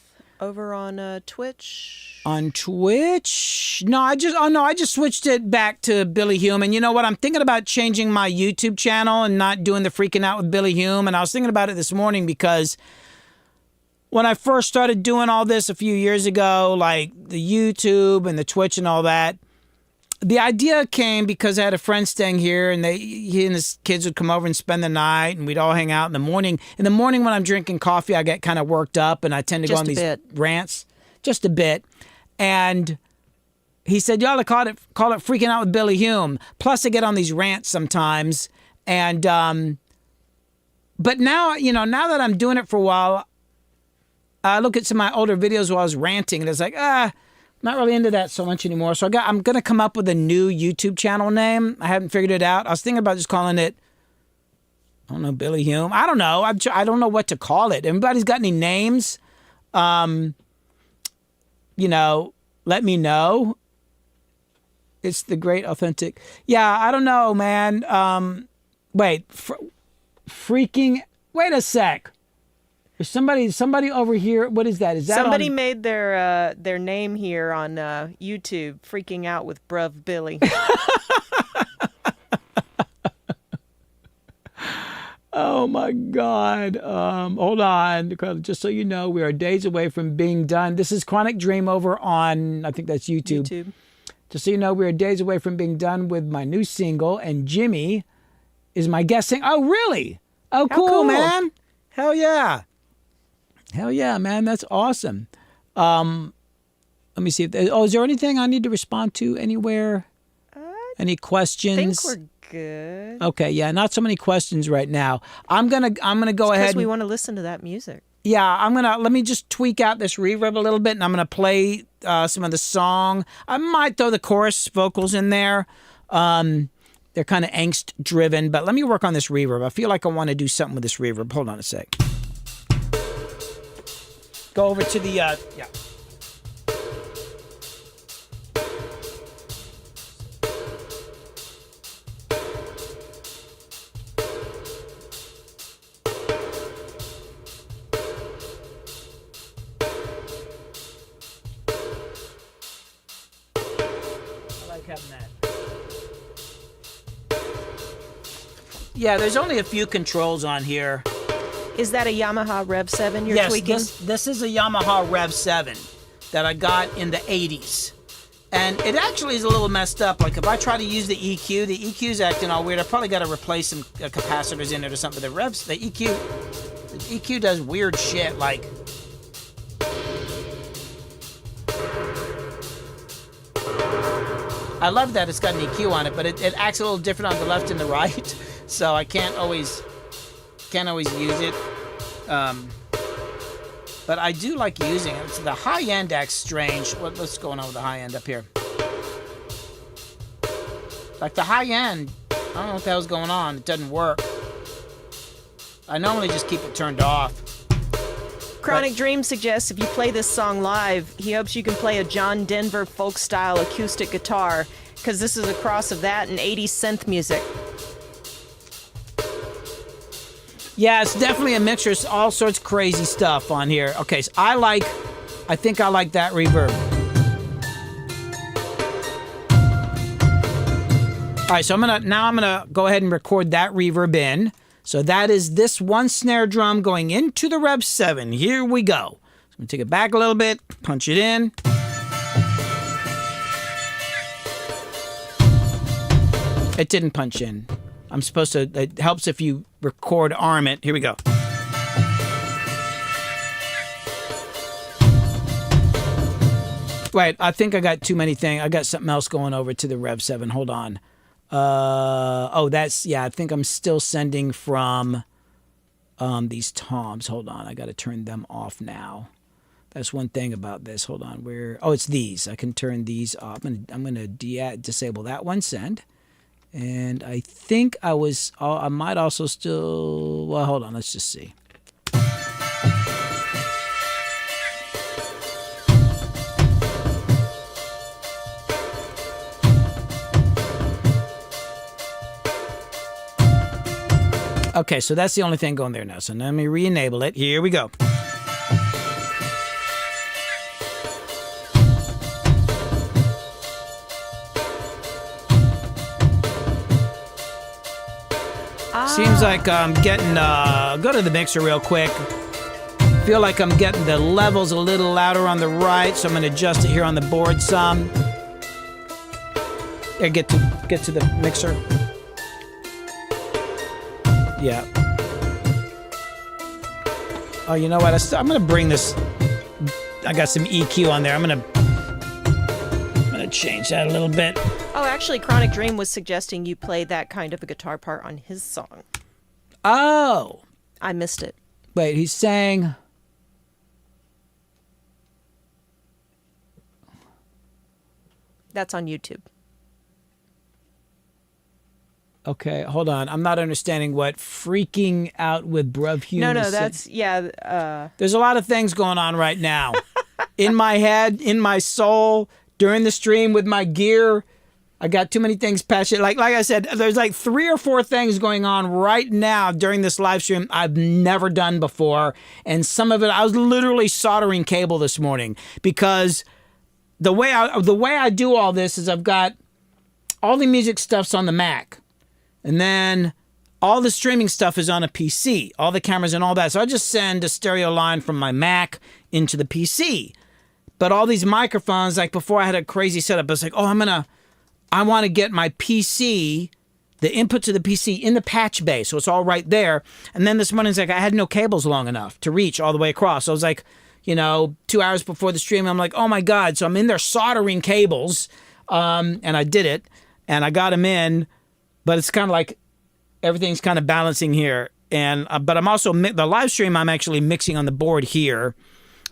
over on Twitch? On Twitch? No, I just switched it back to Billy Hume. And you know what? I'm thinking about changing my YouTube channel and not doing the Freaking Out with Billy Hume. And I was thinking about it this morning because when I first started doing all this a few years ago, like the YouTube and the Twitch and all that, the idea came because I had a friend staying here, and he and his kids would come over and spend the night, and we'd all hang out in the morning. In the morning when I'm drinking coffee, I get kind of worked up, and I tend to go on these rants, just a bit. And he said, "You ought to call it Freaking Out with Billy Hume." Plus, I get on these rants sometimes, and but now, you know, now that I'm doing it for a while, I look at some of my older videos where I was ranting, and it's like, not really into that so much anymore. So I'm going to come up with a new YouTube channel name. I haven't figured it out. I was thinking about just calling it, I don't know, Billy Hume. I don't know. I don't know what to call it. Everybody's got any names? You know, let me know. It's the great authentic. Yeah, I don't know, man. Wait, wait a sec. There's somebody over here. What is that? Is that somebody made their name here on YouTube? Freaking Out with Bruv Billy. Oh my God! Hold on, just so you know, we are days away from being done. This is Chronic Dream over on, I think that's YouTube. Just so you know, we are days away from being done with my new single, and Jimmy is my guest singer. Oh, really? Oh, cool, man! Hell yeah! Hell yeah, man. That's awesome. Let me see. Is there anything I need to respond to anywhere? Any questions? I think we're good. Okay, yeah, not so many questions right now. I'm gonna go ahead. Because we want to listen to that music. Yeah, let me just tweak out this reverb a little bit, and I'm gonna play some of the song. I might throw the chorus vocals in there. They're kind of angst driven, but let me work on this reverb. I feel like I want to do something with this reverb. Hold on a sec. Go over to the, yeah. I like having that. Yeah, there's only a few controls on here. Is that a Yamaha Rev 7 you're tweaking? Yes, this is a Yamaha Rev 7 that I got in the 80s. And it actually is a little messed up. Like, if I try to use the EQ's acting all weird. I probably got to replace some capacitors in it or something. The EQ does weird shit, like... I love that it's got an EQ on it, but it acts a little different on the left and the right. So I can't always use it, but I do like using it. The high end acts strange. What's going on with the high end up here? Like the high end, I don't know what the hell's going on. It doesn't work. I normally just keep it turned off. Chronic Dream suggests if you play this song live, he hopes you can play a John Denver folk style acoustic guitar, because this is a cross of that and 80s synth music. Yeah, it's definitely a mixture. It's all sorts of crazy stuff on here. Okay, so I think I like that reverb. All right, so I'm gonna go ahead and record that reverb in. So that is this one snare drum going into the Rev 7. Here we go. So I'm gonna take it back a little bit, punch it in. It didn't punch in. I'm supposed to, it helps if you record arm it. Here we go. Wait, I think I got too many things. I got something else going over to the Rev 7. Hold on. Oh, that's, yeah, I think I'm still sending from these toms. Hold on, I got to turn them off now. That's one thing about this. Hold on, oh, it's these. I can turn these off. I'm gonna disable that one, send. And I think I might also still, well, hold on, let's just see. Okay, so that's the only thing going there now. So let me re-enable it. Here we go. Seems like I'm getting, go to the mixer real quick. Feel like I'm getting the levels a little louder on the right, so I'm going to adjust it here on the board some. There, get to the mixer. Yeah. Oh, you know what? I'm going to bring this. I got some EQ on there. I'm going to change that a little bit. Oh, actually, Chronic Dream was suggesting you play that kind of a guitar part on his song. Oh. I missed it. Wait, he's saying. That's on YouTube. Okay, hold on. I'm not understanding what freaking out with Bruv Hume. No, that's, yeah. There's a lot of things going on right now. In my head, in my soul, during the stream with my gear. I got too many things passionate. Like I said, there's like 3 or 4 things going on right now during this live stream I've never done before. And some of it, I was literally soldering cable this morning because the way I do all this is I've got all the music stuff's on the Mac. And then all the streaming stuff is on a PC, all the cameras and all that. So I just send a stereo line from my Mac into the PC. But all these microphones, like before I had a crazy setup, I was like, oh, I want to get my PC, the input to the PC in the patch bay. So it's all right there. And then this morning, it's like I had no cables long enough to reach all the way across. So I was like, 2 hours before the stream, I'm like, oh my God. So I'm in there soldering cables. And I did it and I got them in. But it's kind of like everything's kind of balancing here. And but I'm also, the live stream, I'm actually mixing on the board here.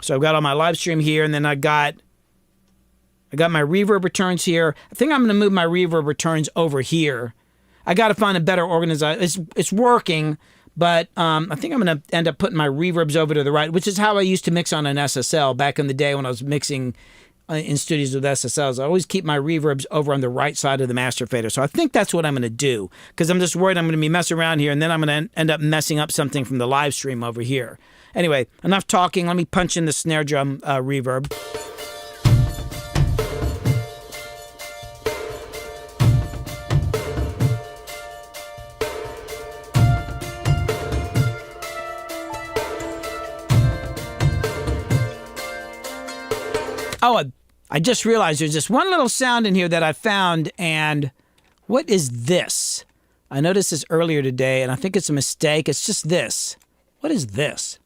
So I've got all my live stream here, and then I got my reverb returns here. I think I'm going to move my reverb returns over here. I got to find a better organization. It's working, but I think I'm going to end up putting my reverbs over to the right, which is how I used to mix on an SSL back in the day when I was mixing in studios with SSLs. I always keep my reverbs over on the right side of the master fader. So I think that's what I'm going to do because I'm just worried I'm going to be messing around here and then I'm going to end up messing up something from the live stream over here. Anyway, enough talking. Let me punch in the snare drum reverb. Oh, I just realized there's this one little sound in here that I found, and what is this? I noticed this earlier today, and I think it's a mistake. It's just this. What is this?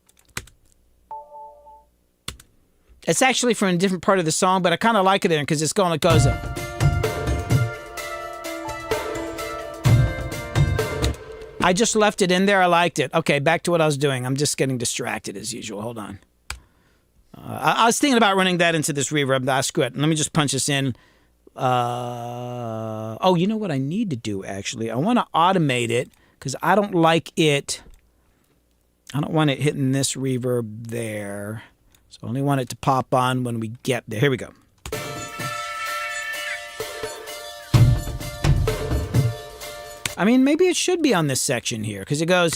It's actually from a different part of the song, but I kind of like it in because it's going, it goes up. I just left it in there. I liked it. Okay, back to what I was doing. I'm just getting distracted as usual. Hold on. I was thinking about running that into this reverb. Screw it. Let me just punch this in. Oh, you know what I need to do, actually? I want to automate it because I don't like it. I don't want it hitting this reverb there. So I only want it to pop on when we get there. Here we go. I mean, maybe it should be on this section here because it goes...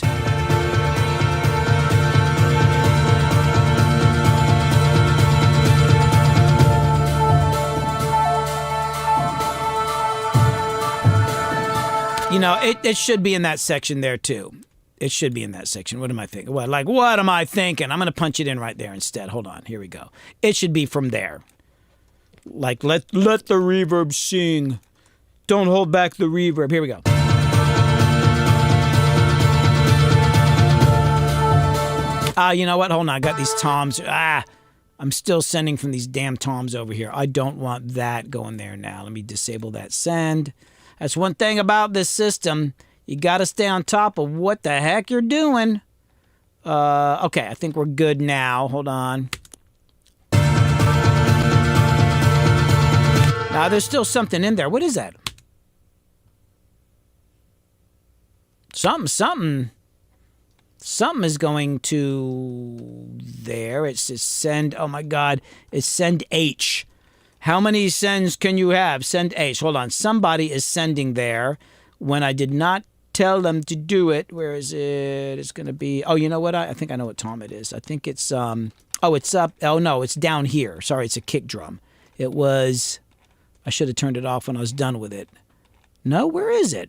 It should be in that section there, too. It should be in that section. What am I thinking? What am I thinking? I'm going to punch it in right there instead. Hold on. Here we go. It should be from there. Like, let the reverb sing. Don't hold back the reverb. Here we go. You know what? Hold on. I got these toms. I'm still sending from these damn toms over here. I don't want that going there now. Let me disable that send. That's one thing about this system. You got to stay on top of what the heck you're doing. Okay, I think we're good now. Hold on. Now, there's still something in there. What is that? Something is going to there. It says send. Oh, my God. It's send H. How many sends can you have? Send H. Hold on. Somebody is sending there when I did not tell them to do it. Where is it? It's going to be... Oh, you know what? I think I know what tom it is. I think it's... Oh, it's up. Oh, no. It's down here. Sorry, it's a kick drum. It was... I should have turned it off when I was done with it. No, where is it?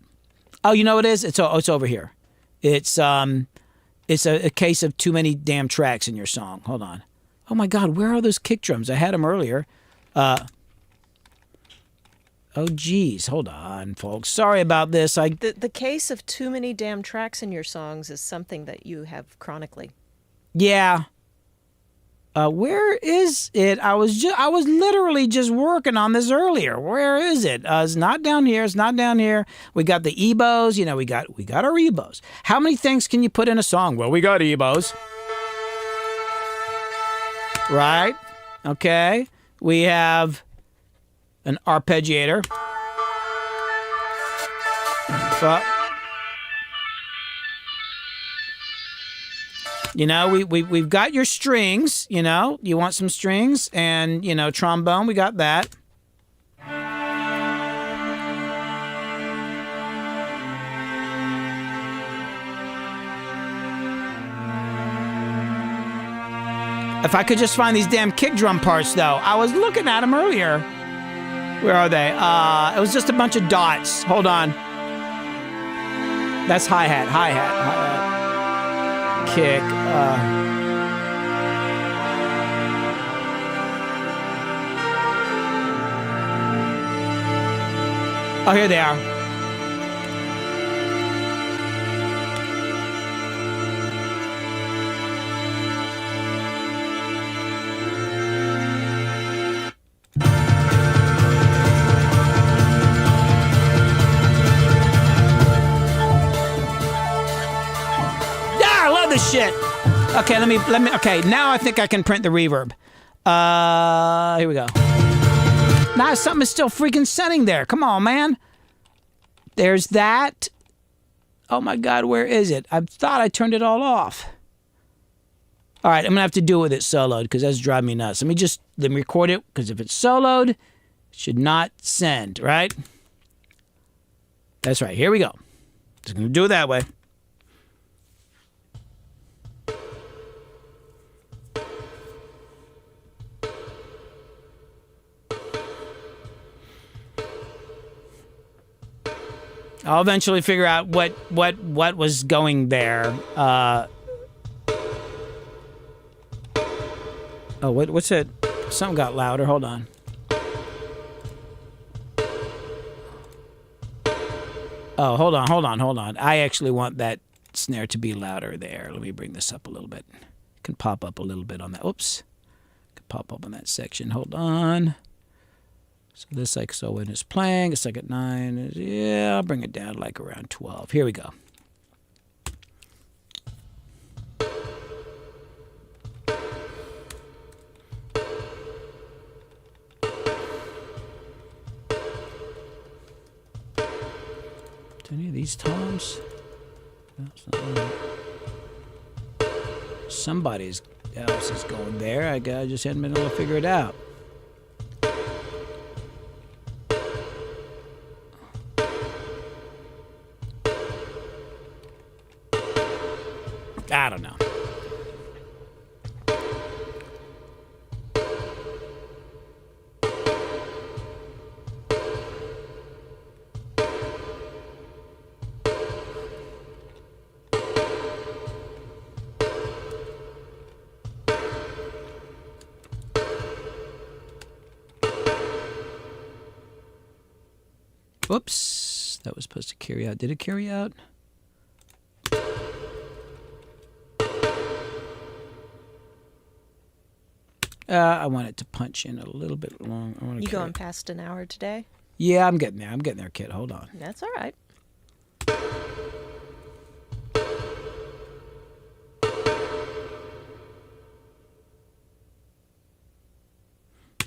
Oh, you know what it is? It's over here. It's a case of too many damn tracks in your song. Hold on. Oh, my God. Where are those kick drums? I had them earlier. Oh, geez. Hold on, folks. Sorry about this. The case of too many damn tracks in your songs is something that you have chronically. Yeah. Where is it? I was literally just working on this earlier. Where is it? It's not down here. It's not down here. We got the EBOs. You know, we got our EBOs. How many things can you put in a song? Well, we got EBOs. Right? Okay. We have an arpeggiator. But, you know, we've got your strings, you know. You want some strings and, you know, trombone, we got that. If I could just find these damn kick drum parts, though. I was looking at them earlier. Where are they? It was just a bunch of dots. Hold on. That's hi-hat. Kick. Oh, here they are. This shit. Okay, let me. Okay, now I think I can print the reverb. Here we go. Now something is still freaking sending there. Come on, man. There's that. Oh my God, where is it? I thought I turned it all off. All right, I'm gonna have to do it with it soloed because that's driving me nuts. Let me record it because if it's soloed, it should not send. Right? That's right. Here we go. Just gonna do it that way. I'll eventually figure out what was going there. Oh, what's it? Something got louder. Hold on. Oh, hold on. I actually want that snare to be louder there. Let me bring this up a little bit. It can pop up a little bit on that. Oops. It can pop up on that section. Hold on. So this, like, so when it's playing, it's like at 9. Yeah, I'll bring it down like around 12. Here we go. Do any of these toms? Somebody else is going there. I just hadn't been able to figure it out. I don't know. Whoops. That was supposed to carry out. Did it carry out? I want it to punch in a little bit long. You going past an hour today? Yeah, I'm getting there. I'm getting there, kid. Hold on. That's all right.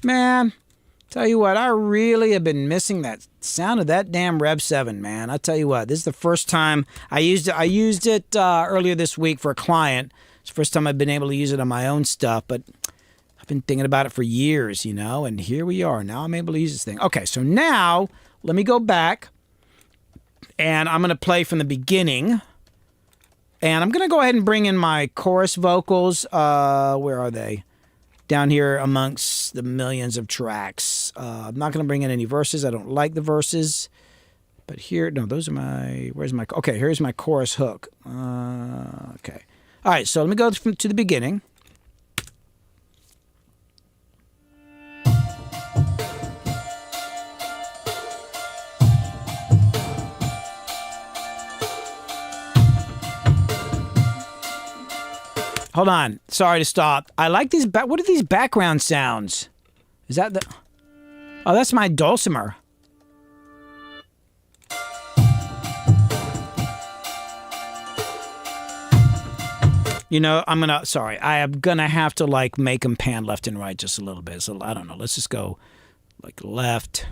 Man, tell you what, I really have been missing that sound of that damn Rev 7, man. I tell you what, this is the first time I used it. I used it earlier this week for a client. It's the first time I've been able to use it on my own stuff, but I've been thinking about it for years, and here we are. Now I'm able to use this thing. Okay, so now let me go back, and I'm going to play from the beginning, and I'm going to go ahead and bring in my chorus vocals. Where are they? Down here amongst the millions of tracks. I'm not going to bring in any verses. I don't like the verses. But here, no, those are my, okay, here's my chorus hook. Okay. All right, so let me go to the beginning. Hold on. Sorry to stop. I like these. What are these background sounds? Is that the... Oh, that's my dulcimer. Sorry. I am going to have to, make them pan left and right just a little bit. So, I don't know. Let's just go, left.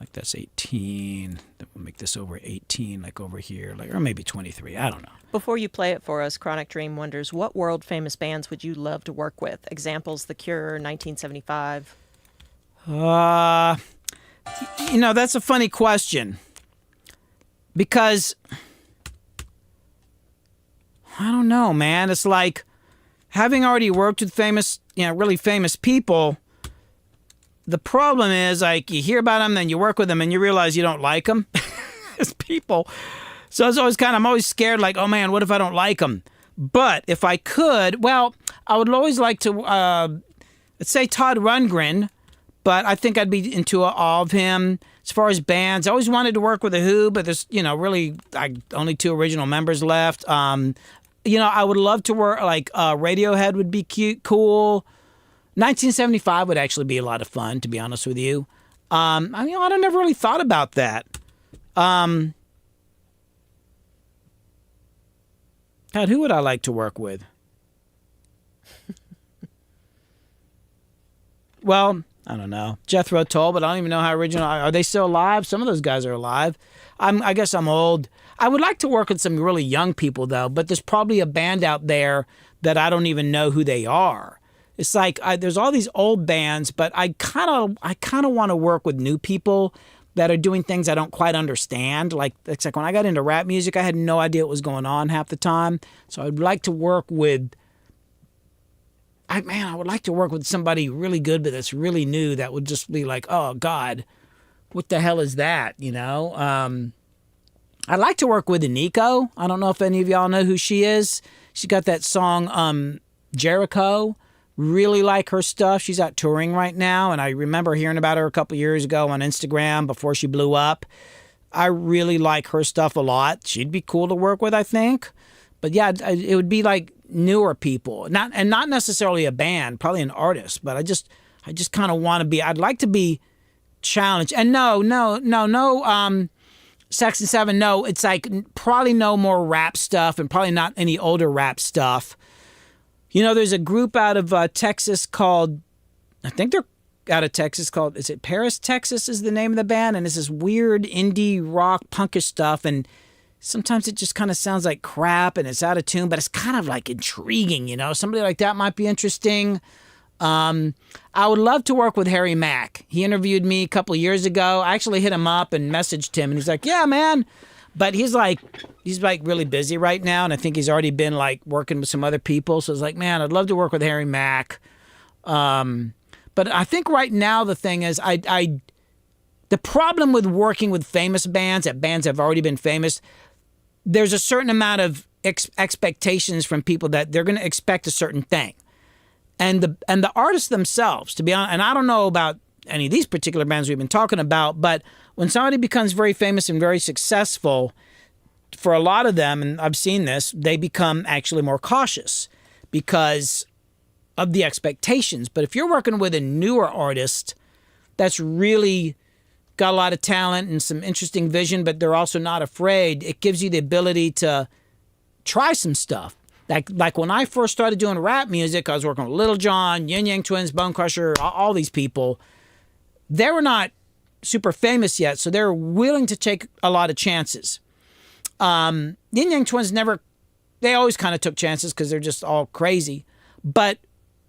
Like that's 18. Then we'll make this over 18, over here, or maybe 23. I don't know. Before you play it for us, Chronic Dream wonders, what world-famous bands would you love to work with? Examples, The Cure, 1975. That's a funny question. Because, I don't know, man. It's like, having already worked with famous, really famous people, the problem is, you hear about them, then you work with them, and you realize you don't like them as people. So it's always I'm always scared, oh man, what if I don't like them? But if I could, well, I would always like to, let's say Todd Rundgren, but I think I'd be into all of him. As far as bands, I always wanted to work with The Who, but there's, really only 2 original members left. I would love to work, Radiohead would be cool. 1975 would actually be a lot of fun, to be honest with you. I never really thought about that. God, who would I like to work with? Well, I don't know. Jethro Tull, but I don't even know how original. Are they still alive? Some of those guys are alive. I guess I'm old. I would like to work with some really young people, though, but there's probably a band out there that I don't even know who they are. It's there's all these old bands, but I kind of want to work with new people that are doing things I don't quite understand. It's like when I got into rap music, I had no idea what was going on half the time. So I'd like to work with, I would like to work with somebody really good, but that's really new. That would just be oh God, what the hell is that? I'd like to work with Aniko. I don't know if any of y'all know who she is. She got that song Jericho. Really like her stuff. She's out touring right now, and I remember hearing about her a couple years ago on Instagram before she blew up. I really like her stuff a lot. She'd be cool to work with, I think. But yeah, it would be newer people, not necessarily a band, probably an artist. But I just kind of want to be. I'd like to be challenged. And no. Section 7, no. It's probably no more rap stuff, and probably not any older rap stuff. There's a group out of Texas called, I think they're out of Texas called, is it Paris, Texas is the name of the band? And it's this weird indie rock punkish stuff. And sometimes it just kind of sounds like crap and it's out of tune, but it's kind of intriguing, Somebody like that might be interesting. I would love to work with Harry Mack. He interviewed me a couple of years ago. I actually hit him up and messaged him, and he's like, yeah, man. But he's really busy right now, and I think he's already been working with some other people. So it's man, I'd love to work with Harry Mack. But I think right now the thing is, the problem with working with famous bands, that bands have already been famous, there's a certain amount of expectations from people that they're going to expect a certain thing, and the artists themselves, to be honest. And I don't know about any of these particular bands we've been talking about, but when somebody becomes very famous and very successful, for a lot of them, and I've seen this, they become actually more cautious because of the expectations. But if you're working with a newer artist that's really got a lot of talent and some interesting vision, but they're also not afraid, it gives you the ability to try some stuff. Like when I first started doing rap music, I was working with Little John, Yin Yang Twins, Bone Crusher, all these people. They were not super famous yet, so they're willing to take a lot of chances. Yin Yang Twins they always kind of took chances because they're just all crazy. But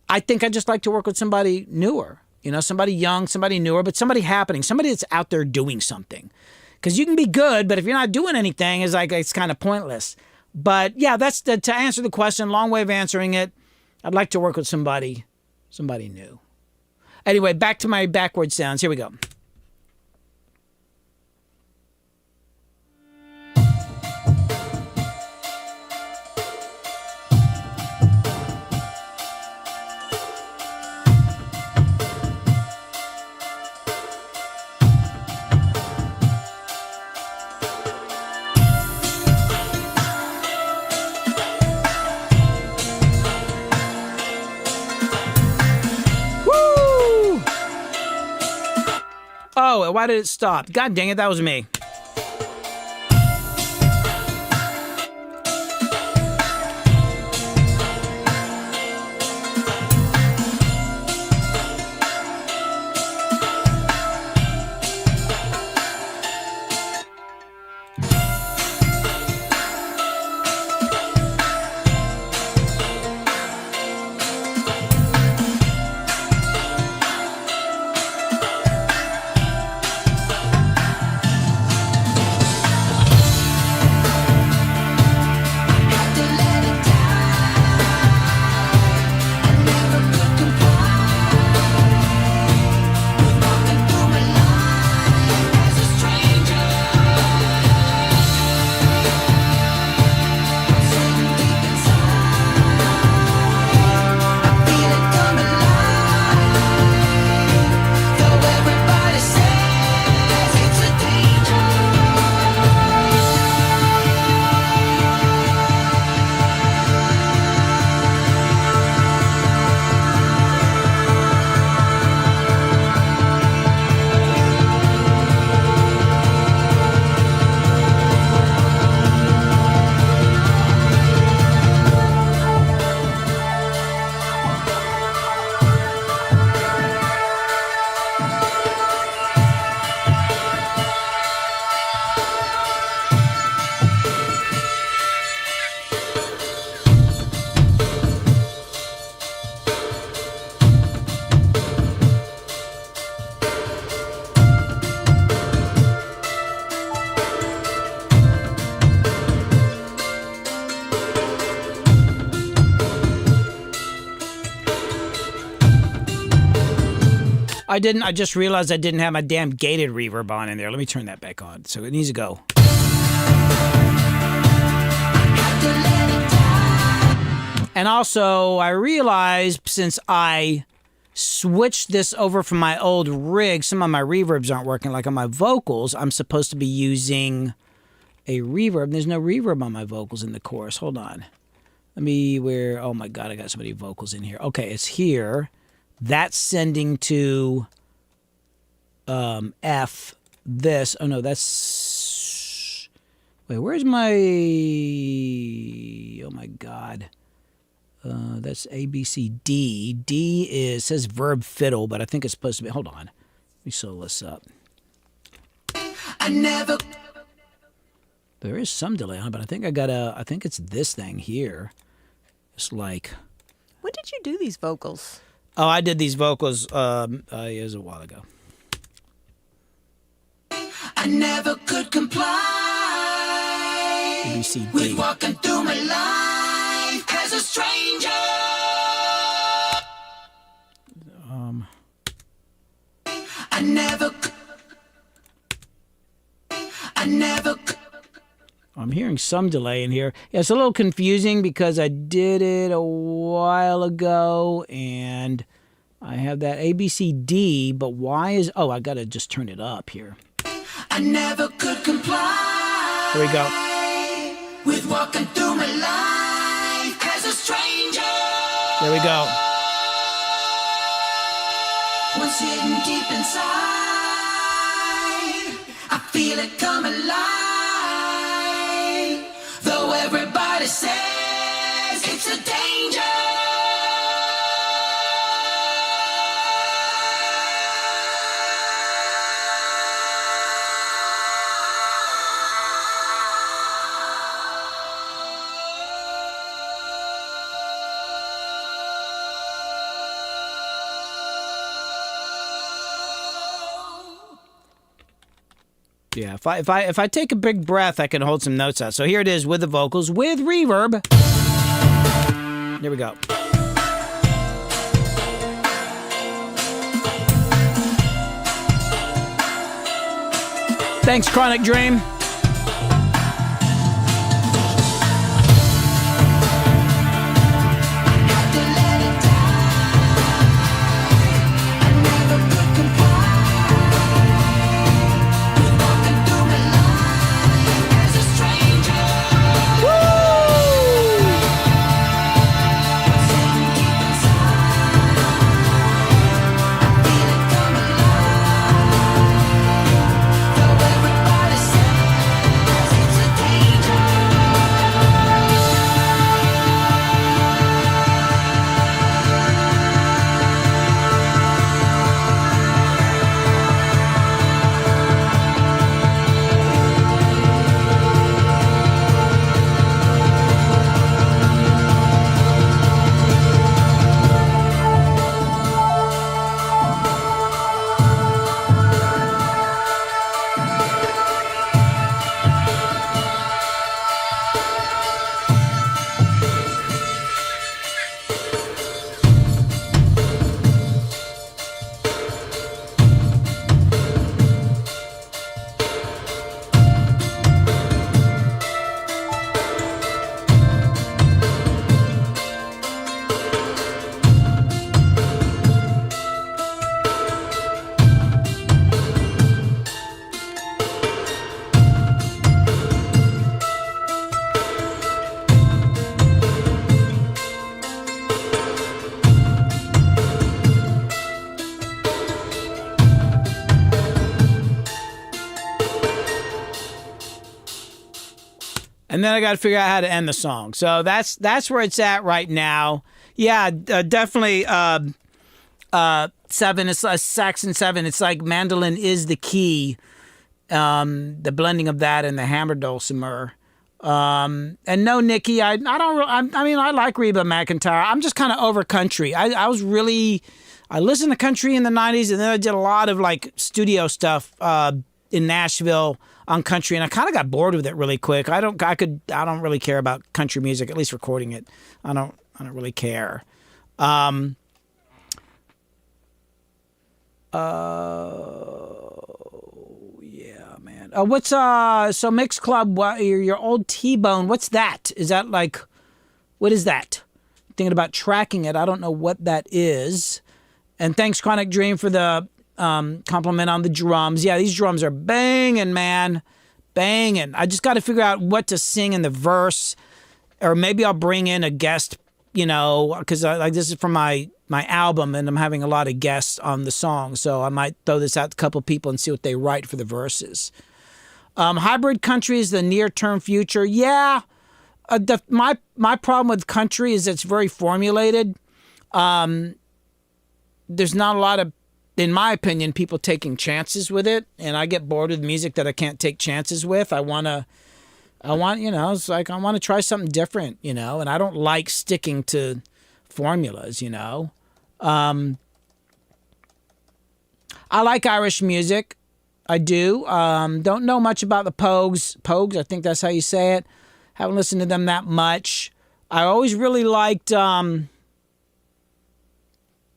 I think I just like to work with somebody newer, somebody young, somebody newer, but somebody happening, somebody that's out there doing something. Because you can be good, but if you're not doing anything, it's kind of pointless. But yeah, that's to answer the question, long way of answering it. I'd like to work with somebody new. Anyway, back to my backward sounds. Here we go. Oh, why did it stop? God dang it, that was me. I just realized I didn't have my damn gated reverb on in there. Let me turn that back on. So it needs to go. And also, I realized since I switched this over from my old rig, some of my reverbs aren't working. Like on my vocals, I'm supposed to be using a reverb. There's no reverb on my vocals in the chorus. Hold on. Oh my God, I got so many vocals in here. Okay, it's here. That's sending to F this. Oh no, that's... Wait, where's my... Oh my God. That's A, B, C, D. D says verb fiddle, but I think it's supposed to be... Hold on. Let me solo this up. There is some delay on it, but I think I think it's this thing here. It's like... When did you do these vocals? Oh, I did these vocals it was a while ago. I never could comply with walking through my life as a stranger. I never. I'm hearing some delay in here. Yeah, it's a little confusing because I did it a while ago and I have that A, B, C, D, but why is... Oh, I got to just turn it up here. I never could comply. Here we go. With walking through my life as a stranger. There we go. What's hidden deep inside? I feel it come alive. Though everybody says it's a danger. Yeah, if I take a big breath, I can hold some notes out. So here it is with the vocals, with reverb. Here we go. Thanks, Chronic Dream. And then I got to figure out how to end the song. So that's where it's at right now. Yeah, definitely 7. It's a Saxon 7. It's like mandolin is the key. The blending of that and the hammer dulcimer. And no, Nikki, I like Reba McEntire. I'm just kind of over country. I listened to country in the 90s, and then I did a lot of like studio stuff in Nashville on country, and I kind of got bored with it really quick. I don't really care about country music, at least recording it. I don't really care. Yeah, man. What's so Mix Club? What your old T-Bone? What's that? Is that like, what is that? Thinking about tracking it. I don't know what that is. And thanks, Chronic Dream, for the compliment on the drums. Yeah, these drums are banging, man. Banging. I just got to figure out what to sing in the verse, or maybe I'll bring in a guest, because like this is from my album, and I'm having a lot of guests on the song, so I might throw this out to a couple people and see what they write for the verses. Hybrid country is the near-term future. Yeah. My problem with country is it's very formulated. There's not a lot of, in my opinion, people taking chances with it, and I get bored with music that I can't take chances with. I want, it's like I want to try something different, and I don't like sticking to formulas, I like Irish music. I do. Don't know much about the Pogues. Pogues, I think that's how you say it. Haven't listened to them that much. I always really liked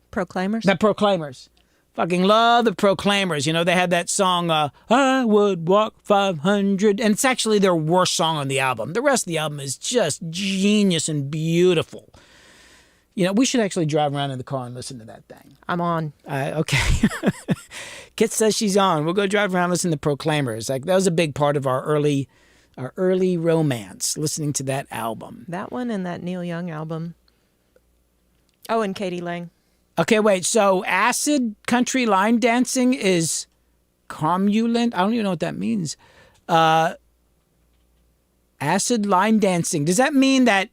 Proclaimers. The Proclaimers. Fucking love the Proclaimers. They had that song, I Would Walk 500. And it's actually their worst song on the album. The rest of the album is just genius and beautiful. We should actually drive around in the car and listen to that thing. I'm on. Okay. Kit says she's on. We'll go drive around and listen to Proclaimers. Like, that was a big part of our early romance, listening to that album. That one and that Neil Young album. Oh, and Katie Lang. Okay, wait. So acid country line dancing is commulant. I don't even know what that means. Acid line dancing. Does that mean that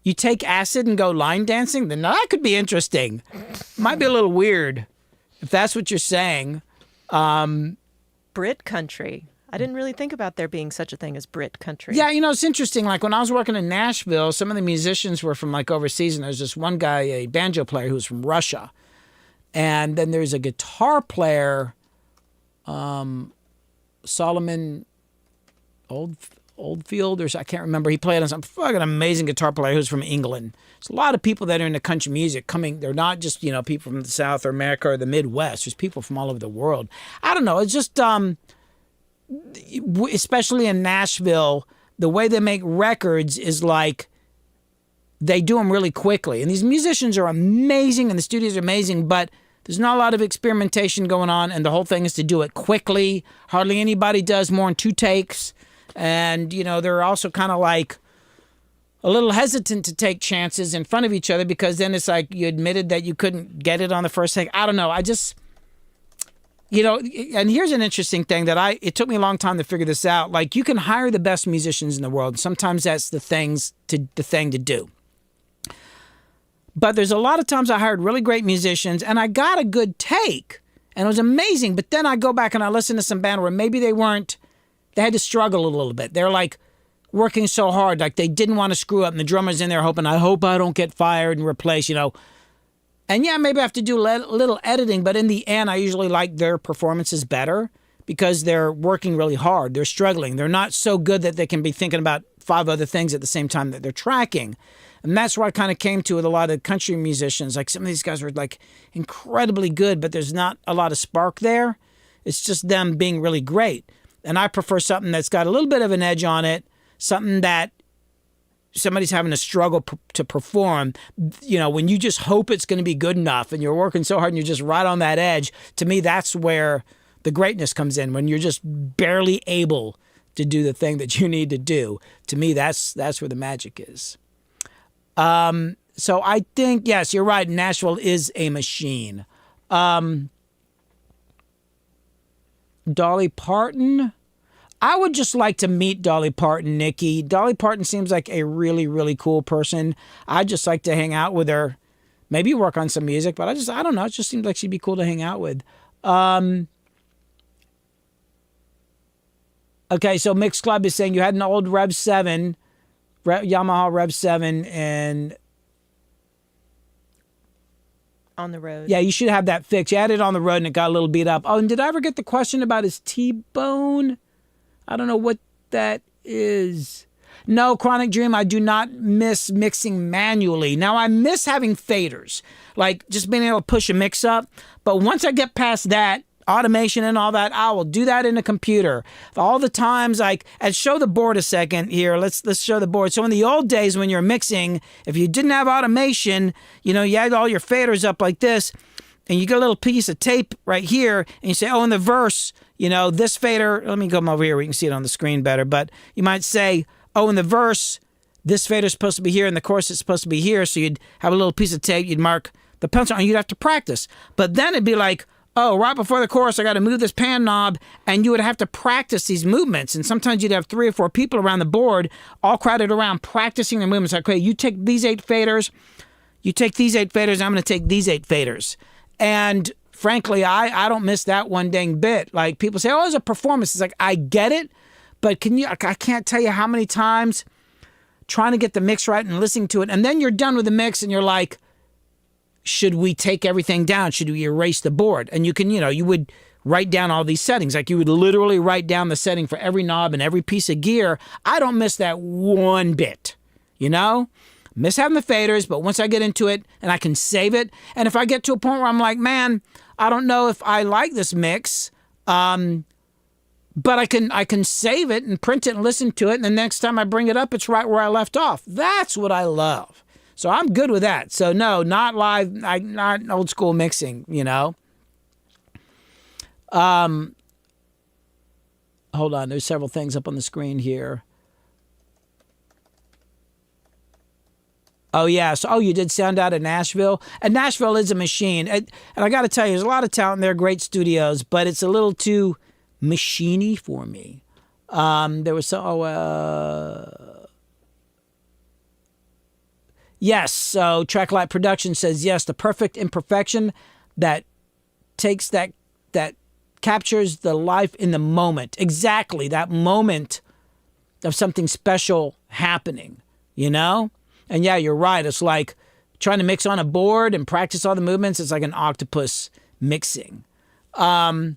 you take acid and go line dancing? Then that could be interesting. Might be a little weird if that's what you're saying. Brit country. I didn't really think about there being such a thing as Brit country. Yeah, it's interesting. Like when I was working in Nashville, some of the musicians were from like overseas, and there's this one guy, a banjo player, who was from Russia. And then there's a guitar player, Solomon Oldfield, or I can't remember. He played on some fucking amazing guitar player who's from England. There's a lot of people that are into country music coming. They're not just, people from the South or America or the Midwest. There's people from all over the world. I don't know. It's just, especially in Nashville, the way they make records is like they do them really quickly. And these musicians are amazing and the studios are amazing, but there's not a lot of experimentation going on, and the whole thing is to do it quickly. Hardly anybody does more than 2 takes. And, they're also kind of like a little hesitant to take chances in front of each other, because then it's like you admitted that you couldn't get it on the first take. I don't know. I just, and here's an interesting thing that it took me a long time to figure this out. Like, you can hire the best musicians in the world. Sometimes that's the thing to do. But there's a lot of times I hired really great musicians and I got a good take and it was amazing. But then I go back and I listen to some band where maybe they had to struggle a little bit. They're like working so hard, like they didn't want to screw up, and the drummer's in there hoping, I hope I don't get fired and replaced, And yeah, maybe I have to do a little editing, but in the end, I usually like their performances better because they're working really hard. They're struggling. They're not so good that they can be thinking about 5 other things at the same time that they're tracking. And that's where I kind of came to with a lot of country musicians. Like, some of these guys were like incredibly good, but there's not a lot of spark there. It's just them being really great. And I prefer something that's got a little bit of an edge on it, something that somebody's having to struggle to perform. When you just hope it's going to be good enough and you're working so hard and you're just right on that edge, to me, that's where the greatness comes in, when you're just barely able to do the thing that you need to do. To me, that's where the magic is. So I think, yes, you're right. Nashville is a machine. Dolly Parton. I would just like to meet Dolly Parton, Nikki. Dolly Parton seems like a really, really cool person. I'd just like to hang out with her. Maybe work on some music, but I don't know. It just seems like she'd be cool to hang out with. Okay, so Mixed Club is saying you had an old Rev 7, Yamaha Rev 7, and on the road. Yeah, you should have that fixed. You had it on the road and it got a little beat up. Oh, and did I ever get the question about his T-bone? I don't know what that is. No, Chronic Dream, I do not miss mixing manually. Now, I miss having faders, like just being able to push a mix up. But once I get past that, automation and all that, I will do that in a computer. All the times, like, and show the board a second here. Let's show the board. So in the old days when you're mixing, if you didn't have automation, you had all your faders up like this, and you get a little piece of tape right here, and you say, oh, in the verse, this fader, let me come over here where you can see it on the screen better, but you might say, oh, in the verse, this fader is supposed to be here, and the chorus is supposed to be here, so you'd have a little piece of tape, you'd mark the pencil, and you'd have to practice. But then it'd be like, oh, right before the chorus, I got to move this pan knob, and you would have to practice these movements. And sometimes you'd have 3 or 4 people around the board, all crowded around, practicing their movements. Like, okay, you take these 8 faders, I'm going to take these 8 faders. And frankly, I don't miss that one dang bit. Like, people say, oh, it's a performance. It's like, I get it, but I can't tell you how many times trying to get the mix right and listening to it, and then you're done with the mix, and you're like, should we take everything down? Should we erase the board? And you can, you would write down all these settings. Like, you would literally write down the setting for every knob and every piece of gear. I don't miss that one bit, Miss having the faders, but once I get into it and I can save it, and if I get to a point where I'm like, man, I don't know if I like this mix, but I can save it and print it and listen to it, and the next time I bring it up, it's right where I left off. That's what I love. So I'm good with that. So no, not live, not old school mixing, Hold on, there's several things up on the screen here. Oh, yeah. So, you did sound out of Nashville? And Nashville is a machine. And I got to tell you, there's a lot of talent there, great studios, but it's a little too machiney for me. There was yes. So Tracklight Production says, yes, the perfect imperfection that takes that captures the life in the moment. Exactly. That moment of something special happening, you know? And yeah, you're right. It's like trying to mix on a board and practice all the movements. It's like an octopus mixing. All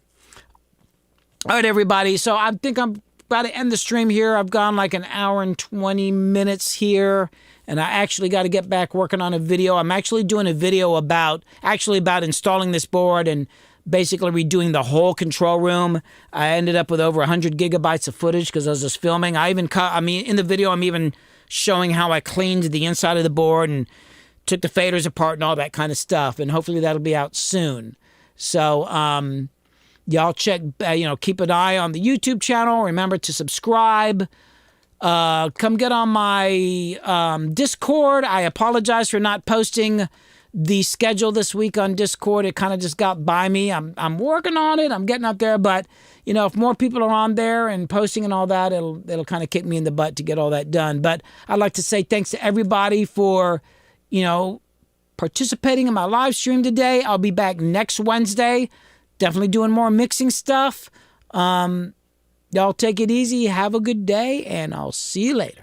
right, everybody. So I think I'm about to end the stream here. I've gone like an hour and 20 minutes here, and I actually got to get back working on a video. I'm actually doing a video about installing this board and basically redoing the whole control room. I ended up with over 100 gigabytes of footage because I was just filming. In the video, I'm even showing how I cleaned the inside of the board and took the faders apart and all that kind of stuff. And hopefully that'll be out soon. So, y'all check, keep an eye on the YouTube channel. Remember to subscribe. Come get on my Discord. I apologize for not posting the schedule this week on Discord. It kind of just got by me. I'm working on it. I'm getting up there. But, if more people are on there and posting and all that, it'll kind of kick me in the butt to get all that done. But I'd like to say thanks to everybody for, participating in my live stream today. I'll be back next Wednesday. Definitely doing more mixing stuff. Y'all take it easy. Have a good day, and I'll see you later.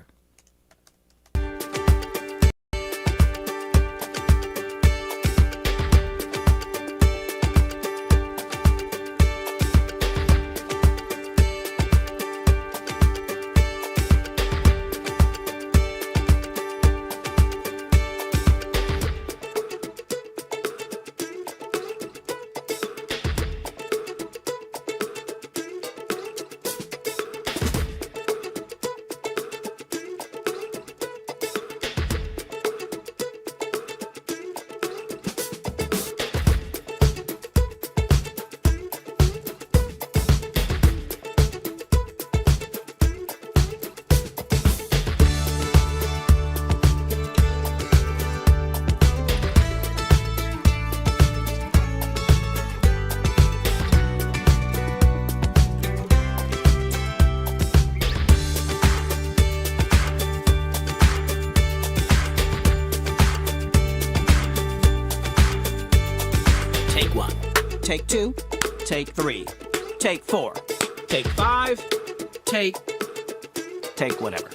Take 1, take 2, take 3, take 4, take 5, take whatever.